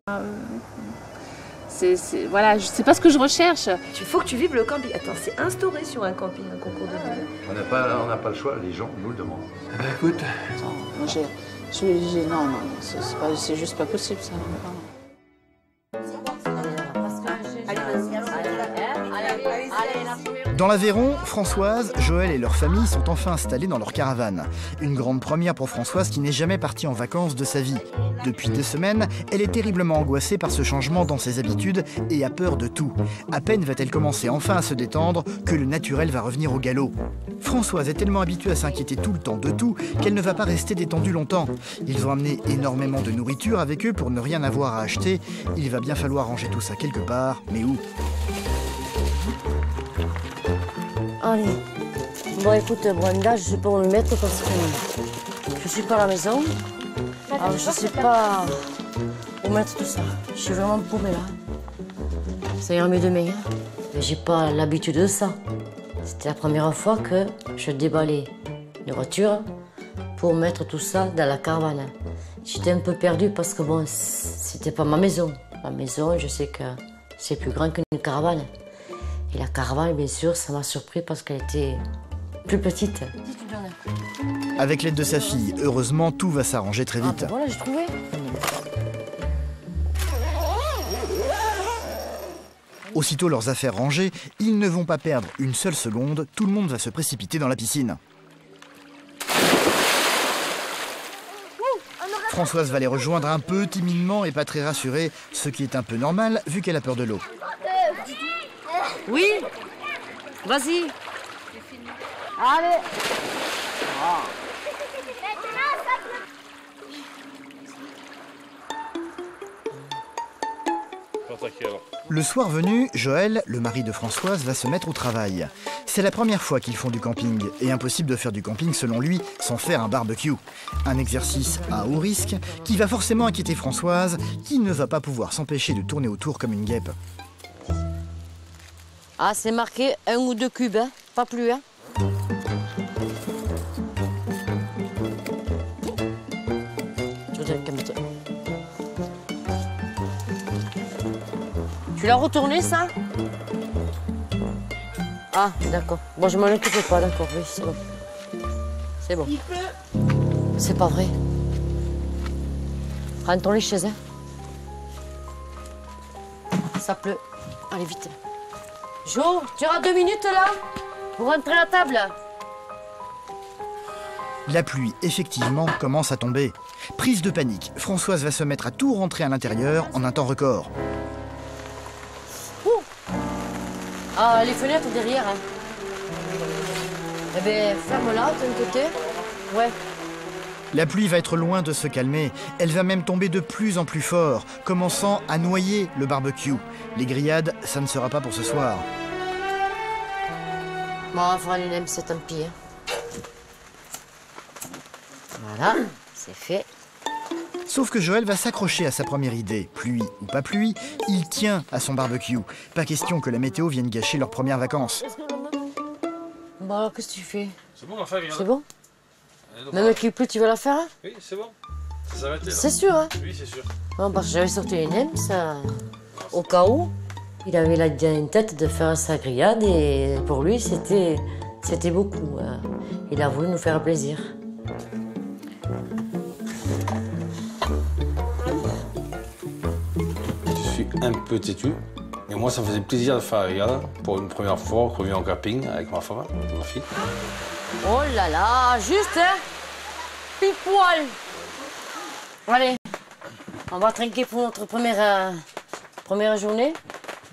voilà, c'est pas ce que je recherche. Il faut que tu vives le camping. Attends, c'est instauré sur un camping, un concours de boules. On n'a pas le choix, les gens nous le demandent. Eh ben, écoute. Attends, moi non, c'est juste pas possible ça. Dans l'Aveyron, Françoise, Joël et leur famille sont enfin installés dans leur caravane. Une grande première pour Françoise qui n'est jamais partie en vacances de sa vie. Depuis 2 semaines, elle est terriblement angoissée par ce changement dans ses habitudes et a peur de tout. À peine va-t-elle commencer enfin à se détendre que le naturel va revenir au galop. Françoise est tellement habituée à s'inquiéter tout le temps de tout qu'elle ne va pas rester détendue longtemps. Ils ont amené énormément de nourriture avec eux pour ne rien avoir à acheter. Il va bien falloir ranger tout ça quelque part, mais où ? Allez. Bon, écoute, Brenda, je sais pas où le mettre parce que je suis pas à la maison. Alors, je sais pas où mettre tout ça. Je suis vraiment paumée là. Ça ira mieux demain. Mais j'ai pas l'habitude de ça. C'était la première fois que je déballais une voiture pour mettre tout ça dans la caravane. J'étais un peu perdue parce que bon, c'était pas ma maison. Ma maison, je sais que c'est plus grand qu'une caravane. Et la caravane, bien sûr, ça m'a surpris parce qu'elle était plus petite. Avec l'aide de sa fille, heureusement, tout va s'arranger très vite. Voilà, j'ai trouvé. Aussitôt leurs affaires rangées, ils ne vont pas perdre une seule seconde, tout le monde va se précipiter dans la piscine. Françoise va les rejoindre un peu timidement et pas très rassurée, ce qui est un peu normal vu qu'elle a peur de l'eau. Oui, vas-y. Allez. Le soir venu, Joël, le mari de Françoise, va se mettre au travail. C'est la première fois qu'ils font du camping, et impossible de faire du camping selon lui sans faire un barbecue. Un exercice à haut risque qui va forcément inquiéter Françoise, qui ne va pas pouvoir s'empêcher de tourner autour comme une guêpe. Ah, c'est marqué 1 ou 2 cubes, hein, pas plus, hein. Tu l'as retourné, ça? Ah, d'accord. Bon, je m'en occupe pas, d'accord, oui, c'est bon. C'est bon. Il pleut. C'est pas vrai. Prends ton lit chez elle. Ça pleut. Allez, vite. Jo, tu auras 2 minutes, là, pour rentrer à la table. La pluie, effectivement, commence à tomber. Prise de panique, Françoise va se mettre à tout rentrer à l'intérieur en un temps record. Ah, les fenêtres derrière, hein. Eh bien, ferme-la, de ton côté. Ouais. La pluie va être loin de se calmer, elle va même tomber de plus en plus fort, commençant à noyer le barbecue. Les grillades, ça ne sera pas pour ce soir. Bon, on fera les nems, c'est tant pis. Hein. Voilà, c'est fait. Sauf que Joël va s'accrocher à sa première idée. Pluie ou pas pluie, il tient à son barbecue. Pas question que la météo vienne gâcher leurs premières vacances. Bon, alors, qu'est-ce que tu fais? C'est bon, la faire, C'est bon? Même qu'il pleut, tu vas la faire? Hein? Oui, c'est bon. Ça va être là. C'est sûr, hein? Oui, c'est sûr. Non, parce que j'avais sorti les nems, ça... au cas où. Il avait là une tête de faire sa grillade et pour lui, c'était beaucoup. Il a voulu nous faire plaisir. Je suis un peu têtu. Et moi, ça me faisait plaisir de faire la grillade pour une première fois qu'on vient en camping avec ma femme, ma fille. Oh là là, juste, hein? Pile poil. Allez, on va trinquer pour notre première journée,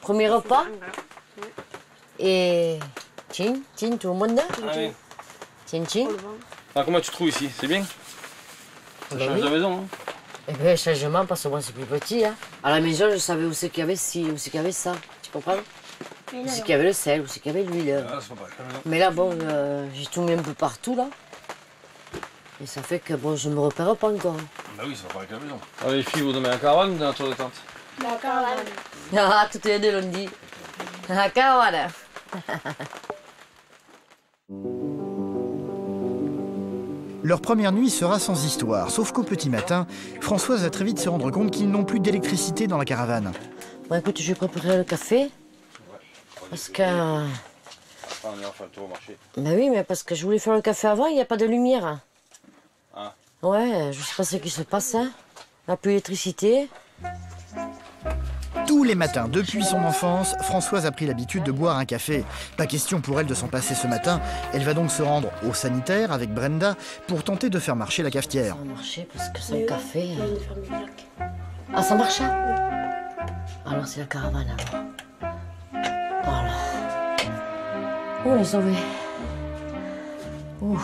premier repas. Et tiens, tout le monde là? Allez. Tiens. Alors, comment tu trouves ici? C'est bien? Ça change de maison, hein? Eh bien, changement, parce que moi, c'est plus petit. Hein. À la maison, je savais où c'est qu'il y avait ci, où c'est qu'il y avait ça. Tu comprends? Où c'est qu'il y avait le sel, où c'est qu'il y avait l'huile. Ah, c'est pas pareil. Mais là, bon, j'ai tout mis un peu partout, là. Et ça fait que, bon, je me repère pas encore. Bah oui, c'est pas pareil que la maison. Ah, les filles, vous dormez à la caravane ou dans la tour de tente? La caravane. Ah, toutes les deux l'ont dit. La caravane. Leur première nuit sera sans histoire, sauf qu'au petit matin, Françoise va très vite se rendre compte qu'ils n'ont plus d'électricité dans la caravane. Bon, écoute, je vais préparer le café. Parce que... On ira faire le tour au marché. Ben oui, mais parce que je voulais faire le café avant, il n'y a pas de lumière. Ah. Ouais, je sais pas ce qui se passe, hein. Il n'y a plus d'électricité. Tous les matins, depuis son enfance, Françoise a pris l'habitude de boire un café. Pas question pour elle de s'en passer ce matin. Elle va donc se rendre au sanitaire avec Brenda pour tenter de faire marcher la cafetière. Ça va marcher parce que c'est un café. Ah, ça marche, hein? Alors c'est la caravane alors. Voilà. Oh, on est sauvés. Bon,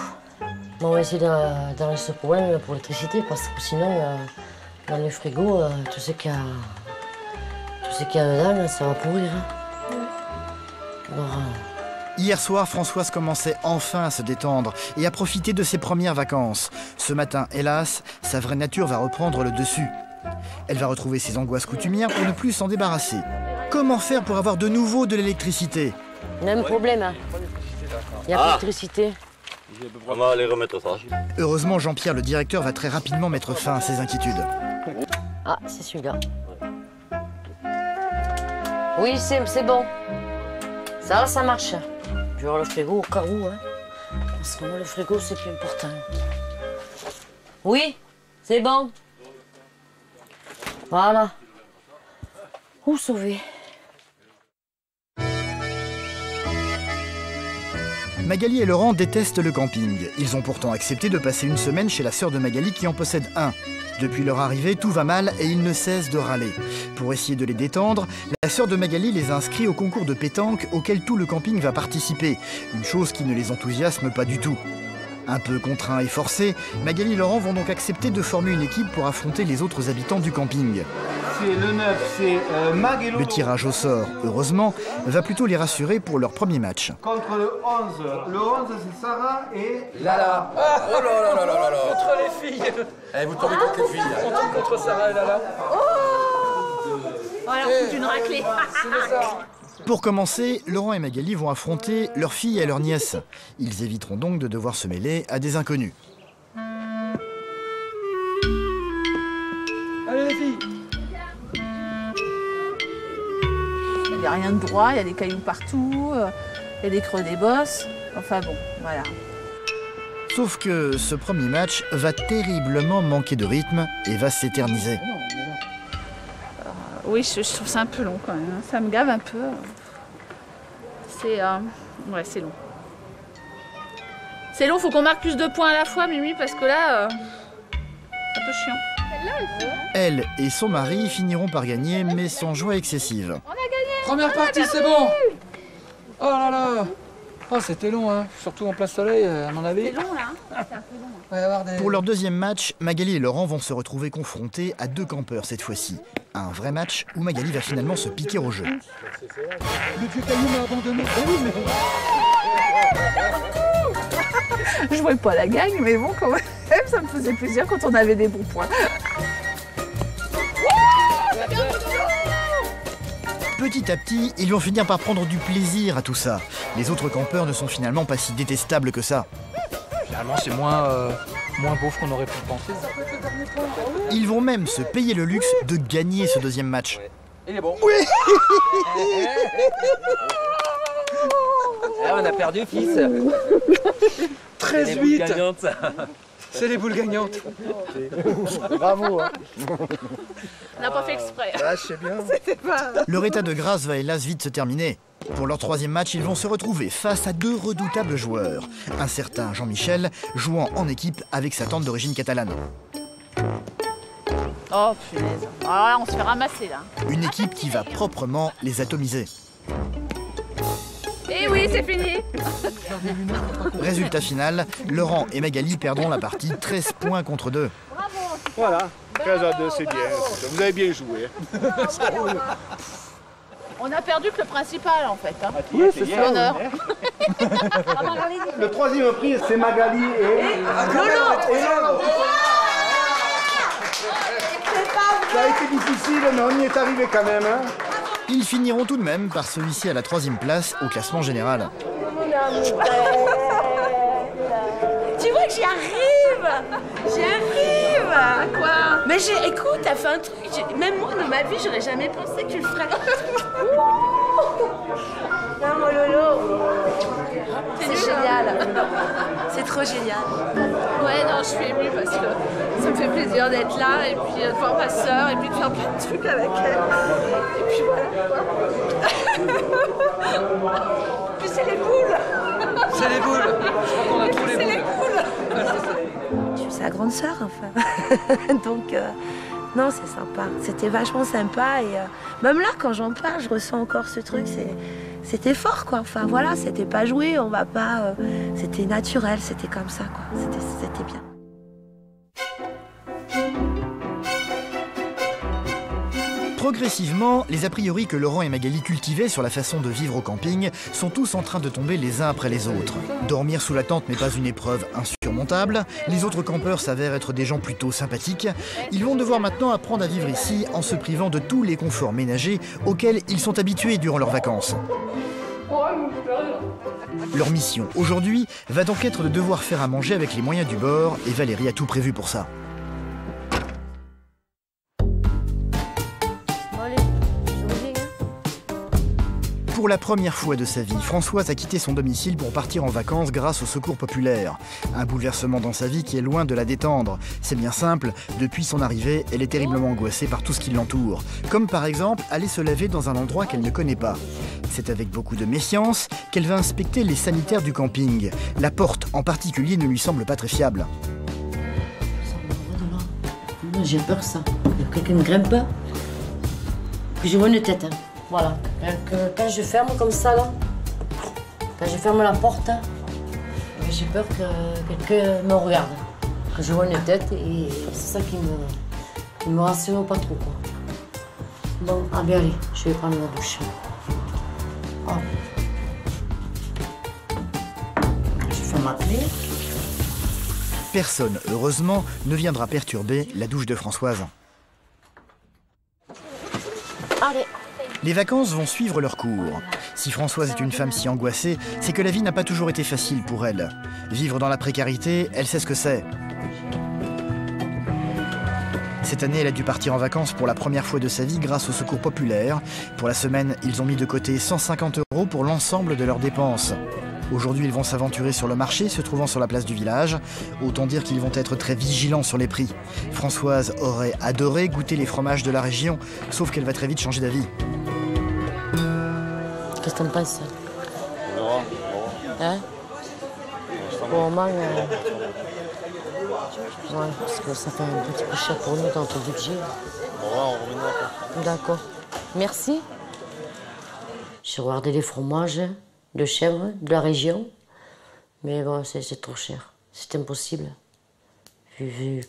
on va essayer d'arranger ce problème pour l'électricité parce que sinon, dans le frigo, tout ce qu'il y a... Tout ce qu'il y a dedans, ça va pourrir. Hein. Alors, Hier soir, Françoise commençait enfin à se détendre et à profiter de ses premières vacances. Ce matin, hélas, sa vraie nature va reprendre le dessus. Elle va retrouver ses angoisses coutumières pour ne plus s'en débarrasser. Comment faire pour avoir de nouveau de l'électricité? même problème. Hein. Il n'y a pas d'électricité. On va aller remettre ça. Heureusement, Jean-Pierre, le directeur, va très rapidement mettre fin à ses inquiétudes. Ah, c'est celui-là. Oui, c'est bon. Ça marche. Je vais avoir le frigo au cas où. Hein. Parce que moi, le frigo, c'est plus important. Oui, c'est bon. Voilà. Où sauver? Magali et Laurent détestent le camping. Ils ont pourtant accepté de passer une semaine chez la sœur de Magali qui en possède un. Depuis leur arrivée, tout va mal et ils ne cessent de râler. Pour essayer de les détendre, la sœur de Magali les a inscrits au concours de pétanque auquel tout le camping va participer. Une chose qui ne les enthousiasme pas du tout. Un peu contraints et forcés, Magali et Laurent vont donc accepter de former une équipe pour affronter les autres habitants du camping. C'est le 9, c'est Mag et Lolo. Le tirage au sort, heureusement, va plutôt les rassurer pour leur premier match. Contre le 11. Le 11, c'est Sarah et... Lala. Oh là là là là là. Contre les filles. Eh, vous tombez contre les filles. On tombe contre Sarah et Lala. Voilà, foutu une raclée. Pour commencer, Laurent et Magali vont affronter leur fille et leur nièce. Ils éviteront donc de devoir se mêler à des inconnus. Allez les filles. Il n'y a rien de droit, il y a des cailloux partout, il y a des creux des bosses. Enfin bon, voilà. Sauf que ce premier match va terriblement manquer de rythme et va s'éterniser. Oui, je trouve ça un peu long quand même. Ça me gave un peu. C'est ouais, c'est long. C'est long, faut qu'on marque plus de points à la fois, Mimi, parce que là, c'est un peu chiant. Elle et son mari finiront par gagner, mais sans joie excessive. On a gagné. Première partie, c'est bon. Oh là là. Oh, c'était long, hein. Surtout en plein soleil, à mon avis. C'est long là, hein. C'est un peu long. Il va y avoir des... Pour leur deuxième match, Magali et Laurent vont se retrouver confrontés à 2 campeurs cette fois-ci. Un vrai match où Magali va finalement se piquer au jeu. Le vieux caillou m'a abandonné. Ah oui, mais... Je vois pas la gagne, mais bon, quand même, ça me faisait plaisir quand on avait des bons points. Petit à petit, ils vont finir par prendre du plaisir à tout ça. Les autres campeurs ne sont finalement pas si détestables que ça. Finalement, c'est moins beauf qu'on aurait pu penser. Ils vont même se payer le luxe de gagner ce deuxième match. Il est bon. Oui. On a perdu, fils. 13-8. C'est les boules gagnantes. Bravo. Hein. On n'a pas fait exprès. Ah, je sais bien. Leur état de grâce va hélas vite se terminer. Pour leur troisième match, ils vont se retrouver face à 2 redoutables joueurs. Un certain Jean-Michel, jouant en équipe avec sa tante d'origine catalane. Oh punaise. Alors là, on se fait ramasser là. Une équipe qui va proprement les atomiser. Et oui, c'est fini. Résultat final, Laurent et Magali perdront la partie 13 points contre 2. Voilà, 13 à 2, c'est bien. Vous avez bien joué. On a perdu que le principal en fait. Hein. Oui, c'est ça. L'honneur. Le troisième prix, c'est Magali et... Lolo. Ça a été difficile, mais on y est arrivé quand même. Hein. Ils finiront tout de même par se hisser à la 3e place au classement général. Tu vois que j'y arrive. J'y arrive. Quoi? Mais écoute, t'as fait un truc. Même moi, dans ma vie, j'aurais jamais pensé que tu le ferais. Non, mon Lolo. C'est génial. C'est trop génial. Ouais, non, je suis émue parce que ça me fait plaisir d'être là et puis de voir ma soeur et puis de faire plein de trucs avec elle. Et puis voilà. Puis c'est les boules. C'est les boules. Je crois qu'on a tous les boules. C'est les boules. Je suis sa grande sœur, enfin. Donc, non, c'est sympa. C'était vachement sympa. Et même là, quand j'en parle, je ressens encore ce truc. C'était fort, quoi. Enfin, voilà, c'était pas joué, on va pas... c'était naturel, c'était comme ça, quoi. C'était bien. Progressivement, les a priori que Laurent et Magali cultivaient sur la façon de vivre au camping sont tous en train de tomber les uns après les autres. Dormir sous la tente n'est pas une épreuve insurmontable, les autres campeurs s'avèrent être des gens plutôt sympathiques. Ils vont devoir maintenant apprendre à vivre ici en se privant de tous les conforts ménagers auxquels ils sont habitués durant leurs vacances. Leur mission aujourd'hui va donc être de devoir faire à manger avec les moyens du bord et Valérie a tout prévu pour ça. Pour la première fois de sa vie, Françoise a quitté son domicile pour partir en vacances grâce au secours populaire. Un bouleversement dans sa vie qui est loin de la détendre. C'est bien simple, depuis son arrivée, elle est terriblement angoissée par tout ce qui l'entoure. Comme par exemple aller se laver dans un endroit qu'elle ne connaît pas. C'est avec beaucoup de méfiance qu'elle va inspecter les sanitaires du camping. La porte en particulier ne lui semble pas très fiable. J'ai peur ça. Il y a quelqu'un qui grimpe. Puis je vois une tête. Hein. Voilà. Quand je ferme comme ça, là, quand je ferme la porte, j'ai peur que quelqu'un me regarde. Que je vois une tête et c'est ça qui me rassure pas trop, quoi. Bon, allez, je vais prendre ma douche. Oh. Je fais ma clé. Personne, heureusement, ne viendra perturber la douche de Françoise. Allez. Les vacances vont suivre leur cours. Si Françoise est une femme si angoissée, c'est que la vie n'a pas toujours été facile pour elle. Vivre dans la précarité, elle sait ce que c'est. Cette année, elle a dû partir en vacances pour la première fois de sa vie grâce au secours populaire. Pour la semaine, ils ont mis de côté 150 € pour l'ensemble de leurs dépenses. Aujourd'hui, ils vont s'aventurer sur le marché se trouvant sur la place du village. Autant dire qu'ils vont être très vigilants sur les prix. Françoise aurait adoré goûter les fromages de la région, sauf qu'elle va très vite changer d'avis. Qu'est-ce que t'en penses? Hein? Bon, moi, ouais, parce que ça fait un petit peu cher pour nous dans ton budget. On reviendra. D'accord. Merci. J'ai regardé les fromages. de chèvre de la région. Mais bon, c'est trop cher. C'est impossible. Vu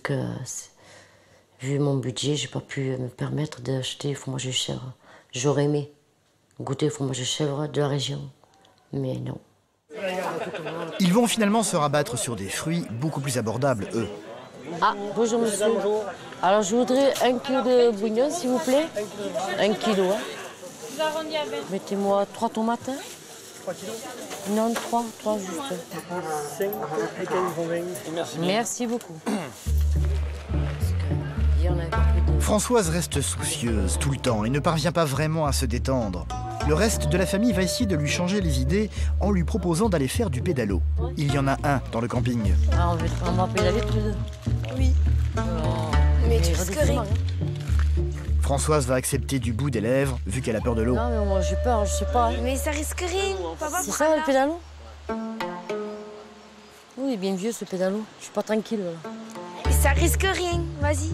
mon budget, j'ai pas pu me permettre d'acheter du fromage de chèvre. J'aurais aimé goûter le fromage de chèvre de la région, mais non. Ils vont finalement se rabattre sur des fruits beaucoup plus abordables, eux. Ah, bonjour monsieur. Alors je voudrais 1 kilo de bouillon, s'il vous plaît. 1 kilo, hein. Mettez-moi 3 tomates. 3 kilos? Non, 3 juste. 5 et 15. Merci beaucoup. Françoise reste soucieuse tout le temps et ne parvient pas vraiment à se détendre. Le reste de la famille va essayer de lui changer les idées en lui proposant d'aller faire du pédalo. Il y en a un dans le camping. Ah, on va pédaler tous les deux. Oui. Mais tu risquerais. Françoise va accepter du bout des lèvres, vu qu'elle a peur de l'eau. Non, mais moi j'ai peur, je sais pas. Mais ça risque rien. C'est ça le pédalo? Oui, il est bien vieux ce pédalo. Je suis pas tranquille là. Mais ça risque rien, vas-y.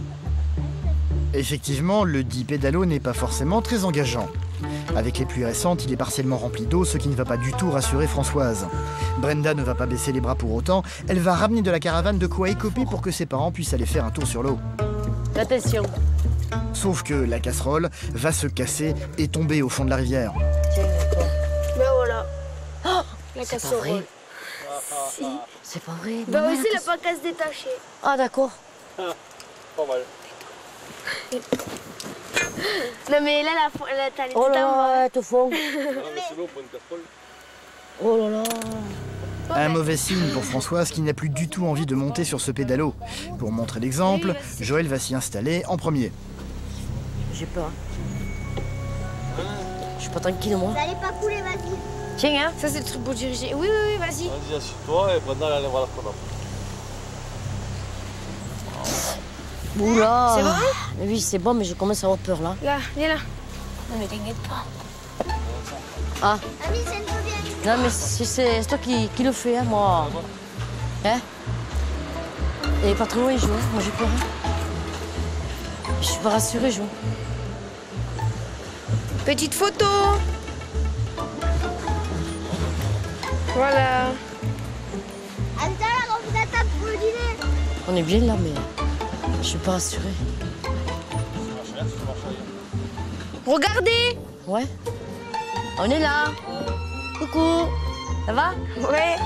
Effectivement, le dit pédalo n'est pas forcément très engageant. Avec les pluies récentes, il est partiellement rempli d'eau, ce qui ne va pas du tout rassurer Françoise. Brenda ne va pas baisser les bras pour autant. Elle va ramener de la caravane de quoi écoper pour que ses parents puissent aller faire un tour sur l'eau. Attention. Sauf que la casserole va se casser et tomber au fond de la rivière. Tiens, d'accord. Ben voilà. Oh, la c'est pas casserole. vrai. Si. C'est pas vrai. Ben Maman, aussi, la elle n'a pas qu'à se détacher. Ah d'accord. Pas mal. Non mais là, t'as les Oh là tétins, là, elle te fond. mais c'est long pour une casserole. Oh là là. Un mauvais signe pour Françoise qui n'a plus du tout envie de monter sur ce pédalo. Pour montrer l'exemple, Joël va s'y installer en premier. J'ai peur. Je suis pas tranquille moi. Vous allez pas couler, vas-y. Tiens, hein, ça c'est le truc pour diriger. Oui, oui, oui, vas-y. Vas-y, assieds-toi et Brenda, elle va la prendre. Oula. C'est vrai? Mais oui, c'est bon, mais je commence à avoir peur là. Là, viens là. Non mais t'inquiète pas. Ah. Allez, c'est une bien. Non mais c'est toi qui le fais, hein, moi. Hein? Et pas trop loin, il joue, hein. Moi j'ai peur. Hein. Je suis pas rassurée, je joue. Petite photo. Voilà. À tout à l'heure, on vous attend pour le dîner. On est bien là, mais je suis pas rassurée. Regardez. Ouais. On est là. Coucou. Ça va? Ouais.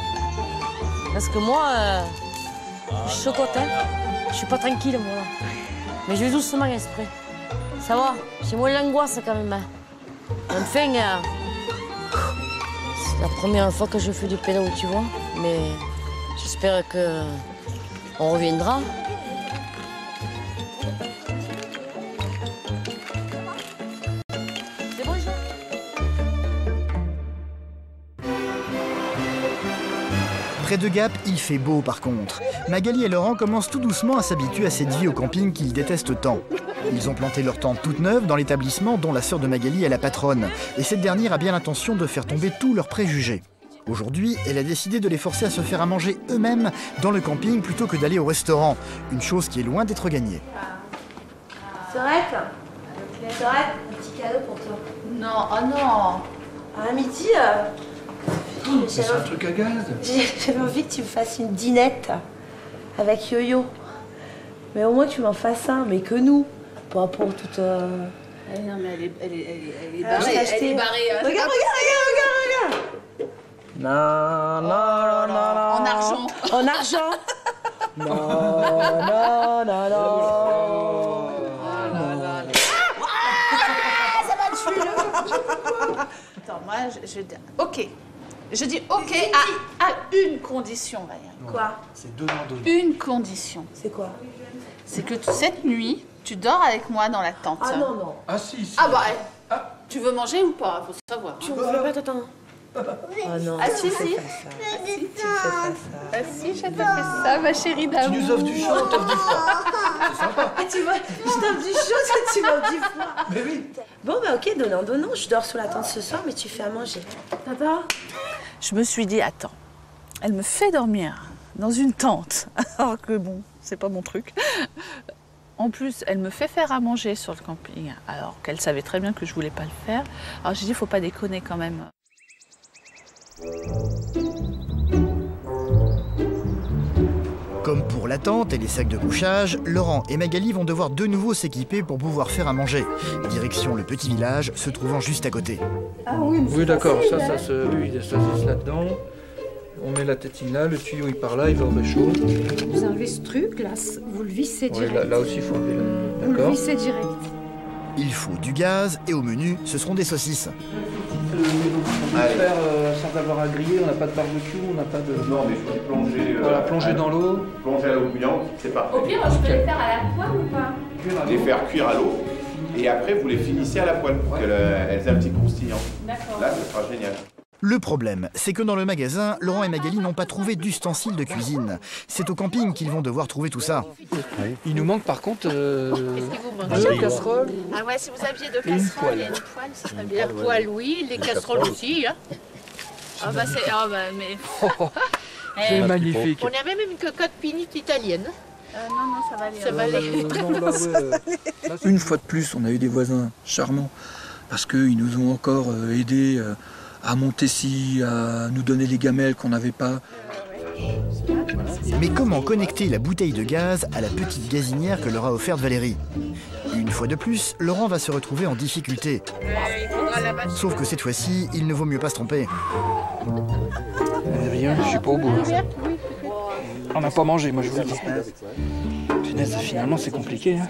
Parce que moi, je suis chocotte, hein. Je suis pas tranquille, moi, là. Mais je vais doucement exprès. Ça va? J'ai moins l'angoisse, quand même. Hein. Enfin, c'est la première fois que je fais du pédalo, tu vois. Mais j'espère que on reviendra. C'est bon, Jean? Près de Gap, il fait beau par contre. Magali et Laurent commencent tout doucement à s'habituer à cette vie au camping qu'ils détestent tant. Ils ont planté leur tente toute neuve dans l'établissement dont la sœur de Magali est la patronne. Et cette dernière a bien l'intention de faire tomber tous leurs préjugés. Aujourd'hui, elle a décidé de les forcer à se faire à manger eux-mêmes dans le camping plutôt que d'aller au restaurant. Une chose qui est loin d'être gagnée. Sorette, un petit cadeau pour toi. Non, oh non. À midi, C'est un truc à gaz. j'avais envie que tu me fasses une dînette avec Yo-Yo. Mais au moins que tu m'en fasses un, mais que nous. Pas pour toute... Non, mais elle est Ah, barrée. je t'ai acheté. Elle est barrée. Regarde. Non, non, non, non. En argent. En argent. Non, non, non, non. Ça va tuer le... Attends, moi, je dis... Ok. Je dis ok à une condition, Valérie. Quoi? C'est donnant. Une condition. C'est quoi? C'est que cette nuit, tu dors avec moi dans la tente. Ah non, non. Ah si. Ah bah, tu veux manger ou pas? Faut savoir. Tu veux pas, attends. Ah non, Ah si, si. Ah si, je te fais ça, ma chérie d'amour. Tu nous offres du chaud, on t'offre du froid. C'est sympa. Ah, tu vois, je t'offre du chaud, toi, tu m'offres du froid. Mais oui. Bon, bah ok, donnant. Je dors sous la tente ce soir, mais tu fais à manger. Papa? Je me suis dit, attends, elle me fait dormir dans une tente, alors que bon, c'est pas mon truc. En plus, elle me fait faire à manger sur le camping, alors qu'elle savait très bien que je voulais pas le faire. Alors j'ai dit, faut pas déconner quand même. Comme pour la tente et les sacs de couchage, Laurent et Magali vont devoir de nouveau s'équiper pour pouvoir faire à manger. Direction le petit village se trouvant juste à côté. Ah oui, d'accord, ça se visse là-dedans. On met la tétine là, le tuyau il part là, il va au réchaud. Vous enlevez ce truc là, vous le vissez direct. Ouais, là aussi il faut enlever le... Vous le vissez direct. Il faut du gaz et au menu, ce seront des saucisses. On peut faire sans avoir à griller, on n'a pas de barbecue, on n'a pas de... Non, mais il faut les plonger... Voilà, plonger dans l'eau. Plonger à l'eau bouillante, c'est parfait. Au pire, je peux les faire à la poêle ou pas? Les faire cuire à l'eau, et après vous les finissez à la poêle pour qu'elles aient un petit croustillant. D'accord. Là, ce sera génial. Le problème, c'est que dans le magasin, Laurent et Magali n'ont pas trouvé d'ustensiles de cuisine. C'est au camping qu'ils vont devoir trouver tout ça. Il nous manque par contre Deux casseroles. Ah ouais, si vous aviez deux casseroles et une poêle, ça serait bien. La poêle, oui, les casseroles aussi. Hein. Ah bah c'est... Ah bah mais... C'est magnifique. On avait même une cocotte pinite italienne. Non, ça va aller. Ça va aller. Une fois de plus, on a eu des voisins charmants parce qu'ils nous ont encore aidés à monter ci, à nous donner les gamelles qu'on n'avait pas. Mais comment connecter la bouteille de gaz à la petite gazinière que leur a offerte Valérie? Une fois de plus, Laurent va se retrouver en difficulté. Sauf que cette fois-ci, il ne vaut mieux pas se tromper. Rien, je suis pas au bout. On n'a pas mangé, moi je vous le dis. Punaise, finalement c'est compliqué. Hein.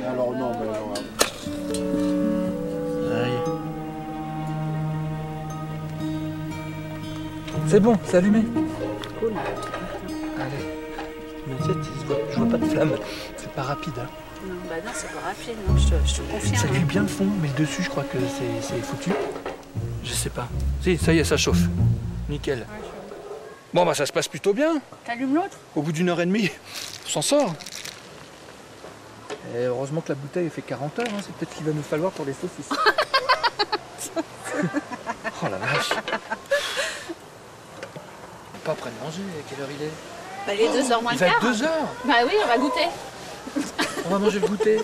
C'est bon, c'est allumé. Cool. Allez. Mais je vois pas de flamme. C'est pas rapide. Hein. Non, bah non, c'est pas rapide, non, je te confirme. Ça cuit bien le fond, mais le dessus, je crois que c'est foutu. Je sais pas. Si, ça y est, ça chauffe. Nickel. Ouais, bon, bah ça se passe plutôt bien. T'allumes l'autre? Au bout d'1h30, on s'en sort. Et heureusement que la bouteille fait 40 heures, hein. C'est peut-être ce qu'il va nous falloir pour les saucisses. Oh la vache. Pas près de manger, à quelle heure il est? Bah, il est 2h moins le quart. Il va être 2h. Bah oui, on va goûter. On va manger le goûter.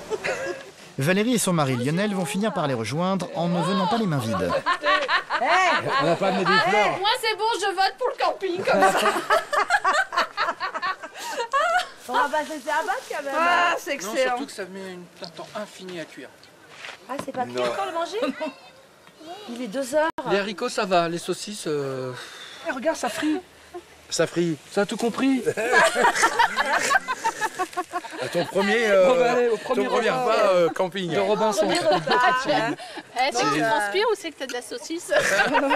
Valérie et son mari Lionel vont finir par les rejoindre en ne venant pas les mains vides. On n'a pas amené des fleurs. Moi c'est bon, je vote pour le camping comme ça. On va pas se laisser abattre quand même. Ah, c'est excellent. Non, surtout que ça met un temps infini à cuire. Ah, c'est pas cuit encore le manger? Il est 2h. Les haricots, ça va. Les saucisses... Eh, regarde, ça frit. Ça frit. Ça a tout compris. À ton premier, repas camping. De Robinson. C'est que tu transpires ou c'est que t'as de la saucisse? Non.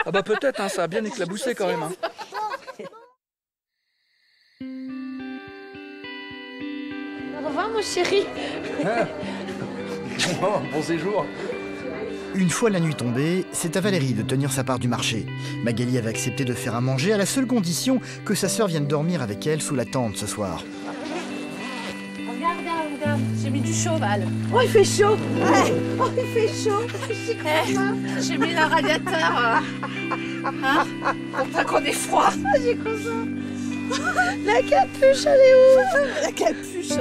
Ah bah peut-être, hein, ça a bien éclaboussé quand même. Hein. Au revoir mon chéri. Bon séjour. Une fois la nuit tombée, c'est à Valérie de tenir sa part du marché. Magali avait accepté de faire à manger à la seule condition que sa sœur vienne dormir avec elle sous la tente ce soir. Regarde, j'ai mis du chaud, Val. Oh, il fait chaud. Ouais. Oh, il fait chaud. J'ai mis le radiateur hein, pour pas qu'on ait froid. Ah, j'ai cru ça. La capuche, elle est où? La capuche.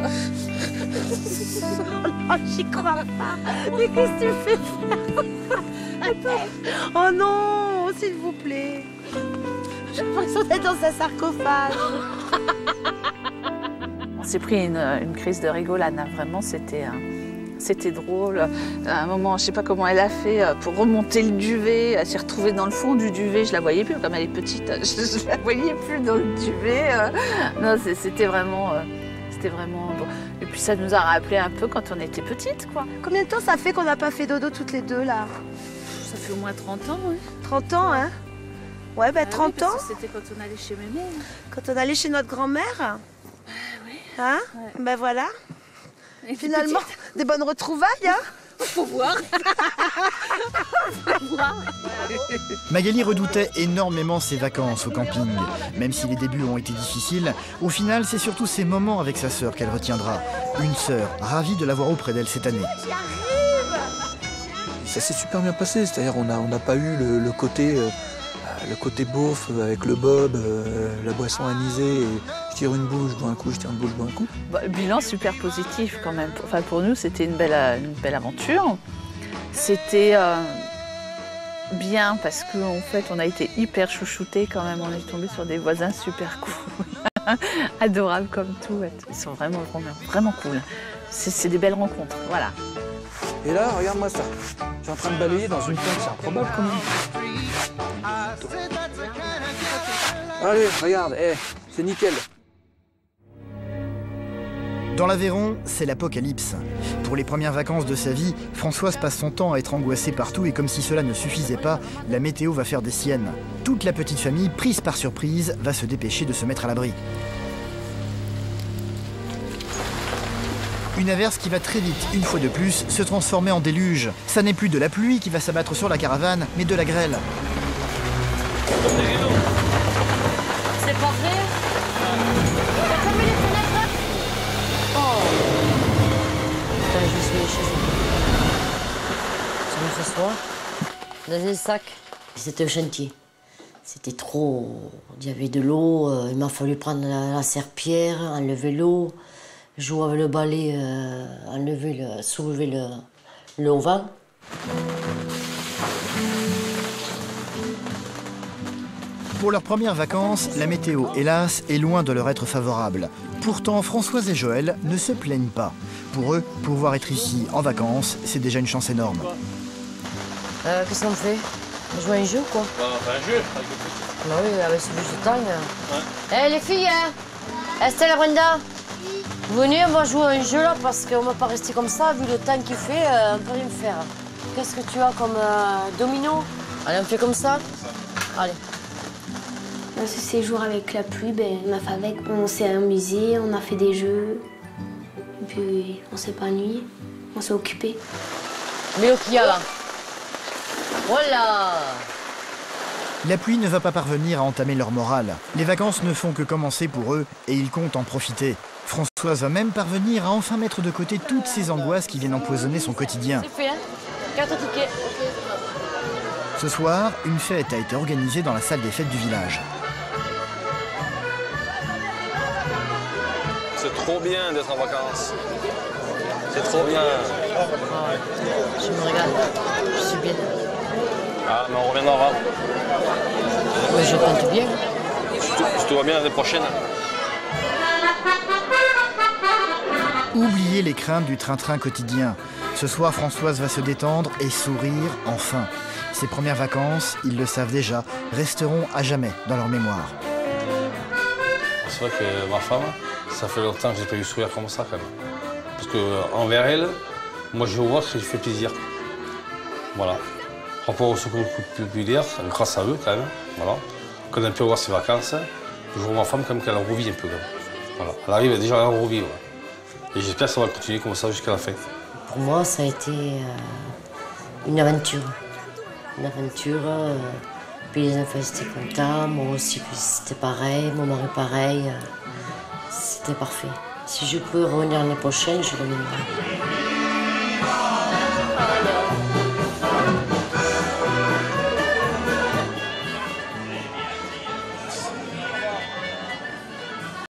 Oh, j'y crois pas. Mais qu'est-ce que tu fais faire? Oh non, s'il vous plaît. J'ai l'impression d'être dans un sarcophage. On s'est pris une crise de rigolade, hein. Vraiment, c'était drôle. À un moment, je sais pas comment elle a fait pour remonter le duvet. Elle s'est retrouvée dans le fond du duvet. Je la voyais plus, comme elle est petite, je la voyais plus dans le duvet. Non, c'était vraiment bon. Et puis ça nous a rappelé un peu quand on était petites, quoi. Combien de temps ça fait qu'on n'a pas fait dodo toutes les deux, là? Ça fait au moins 30 ans, oui. 30 ans, hein? Ouais, ben 30 ans. C'était quand on allait chez mémé. Quand on allait chez notre grand-mère? Oui. Hein? Ouais. Ben voilà. Et finalement, des bonnes retrouvailles, hein? Faut voir. Faut voir. Magali redoutait énormément ses vacances au camping. Même si les débuts ont été difficiles, au final, c'est surtout ses moments avec sa sœur qu'elle retiendra. Une sœur ravie de l'avoir auprès d'elle cette année. Ça s'est super bien passé, c'est-à-dire on n'a pas eu le côté beauf avec le bob, la boisson anisée, et je tire une bouche, je bois un coup, je tire une bouche, je bois un coup. Bah, bilan super positif quand même. Enfin, pour nous, c'était une belle aventure. C'était bien parce qu'en fait, on a été hyper chouchoutés quand même. On est tombé sur des voisins super cool, adorables comme tout. Ils sont vraiment cool. C'est des belles rencontres, voilà. Et là, regarde-moi ça. Je suis en train de balayer dans une tente, c'est improbable quand même. Allez, regarde, c'est nickel. Dans l'Aveyron, c'est l'apocalypse. Pour les premières vacances de sa vie, Françoise passe son temps à être angoissée partout et comme si cela ne suffisait pas, la météo va faire des siennes. Toute la petite famille, prise par surprise, va se dépêcher de se mettre à l'abri. Une averse qui va très vite, une fois de plus, se transformer en déluge. Ça n'est plus de la pluie qui va s'abattre sur la caravane, mais de la grêle. C'est pas vrai? T'as fermé les fenêtres? Oh! Putain, je me suis léché ça. Je me s'assois dans un sac. C'était un chantier. C'était trop. Il y avait de l'eau, il m'a fallu prendre la serpillière, enlever l'eau, jouer avec le balai, soulever le au vent. Pour leurs premières vacances, la météo, hélas, est loin de leur être favorable. Pourtant, Françoise et Joël ne se plaignent pas. Pour eux, pouvoir être ici en vacances, c'est déjà une chance énorme. Qu'est-ce qu'on fait? On joue à un jeu ou quoi? Un jeu. Bah oui, avec ce budget de temps. Les filles, Estelle et Brenda, venez, on va jouer à un jeu là parce qu'on va pas rester comme ça, vu le temps qu'il fait, on peut rien faire. Qu'est-ce que tu as comme domino? Allez, on fait comme ça? Allez. Dans ce séjour avec la pluie, on s'est amusé, on a fait des jeux. Et puis on s'est pas ennuyé, on s'est occupé. Mais qu'il y a là. Voilà. La pluie ne va pas parvenir à entamer leur morale. Les vacances ne font que commencer pour eux et ils comptent en profiter. Françoise va même parvenir à enfin mettre de côté toutes ces angoisses qui viennent empoisonner son quotidien. C'est fait, hein? Carte ticket. Ce soir, une fête a été organisée dans la salle des fêtes du village. C'est trop bien d'être en vacances. C'est trop bien. Je me régale. Je suis bien. Ah, mais on reviendra. Ouais, je compte bien. Si tout va bien l'année prochaine. Oubliez les craintes du train-train quotidien. Ce soir, Françoise va se détendre et sourire enfin. Ses premières vacances, ils le savent déjà, resteront à jamais dans leur mémoire. C'est vrai que ma femme, ça fait longtemps que j'ai pas eu sourire comme ça quand même. Parce que envers elle, moi je vois que ça lui fait plaisir. Voilà. Rapport au secours populaire, grâce à eux quand même. Voilà. Quand on peut voir ses vacances, je vois ma femme comme qu'elle revit un peu. Voilà. Elle arrive déjà à revivre. Et j'espère que ça va continuer comme ça jusqu'à la fin. Pour moi, ça a été une aventure. Une aventure. Puis les enfants étaient contents, moi aussi c'était pareil, mon mari pareil. C'était parfait. Si je peux revenir l'année prochaine, je reviendrai.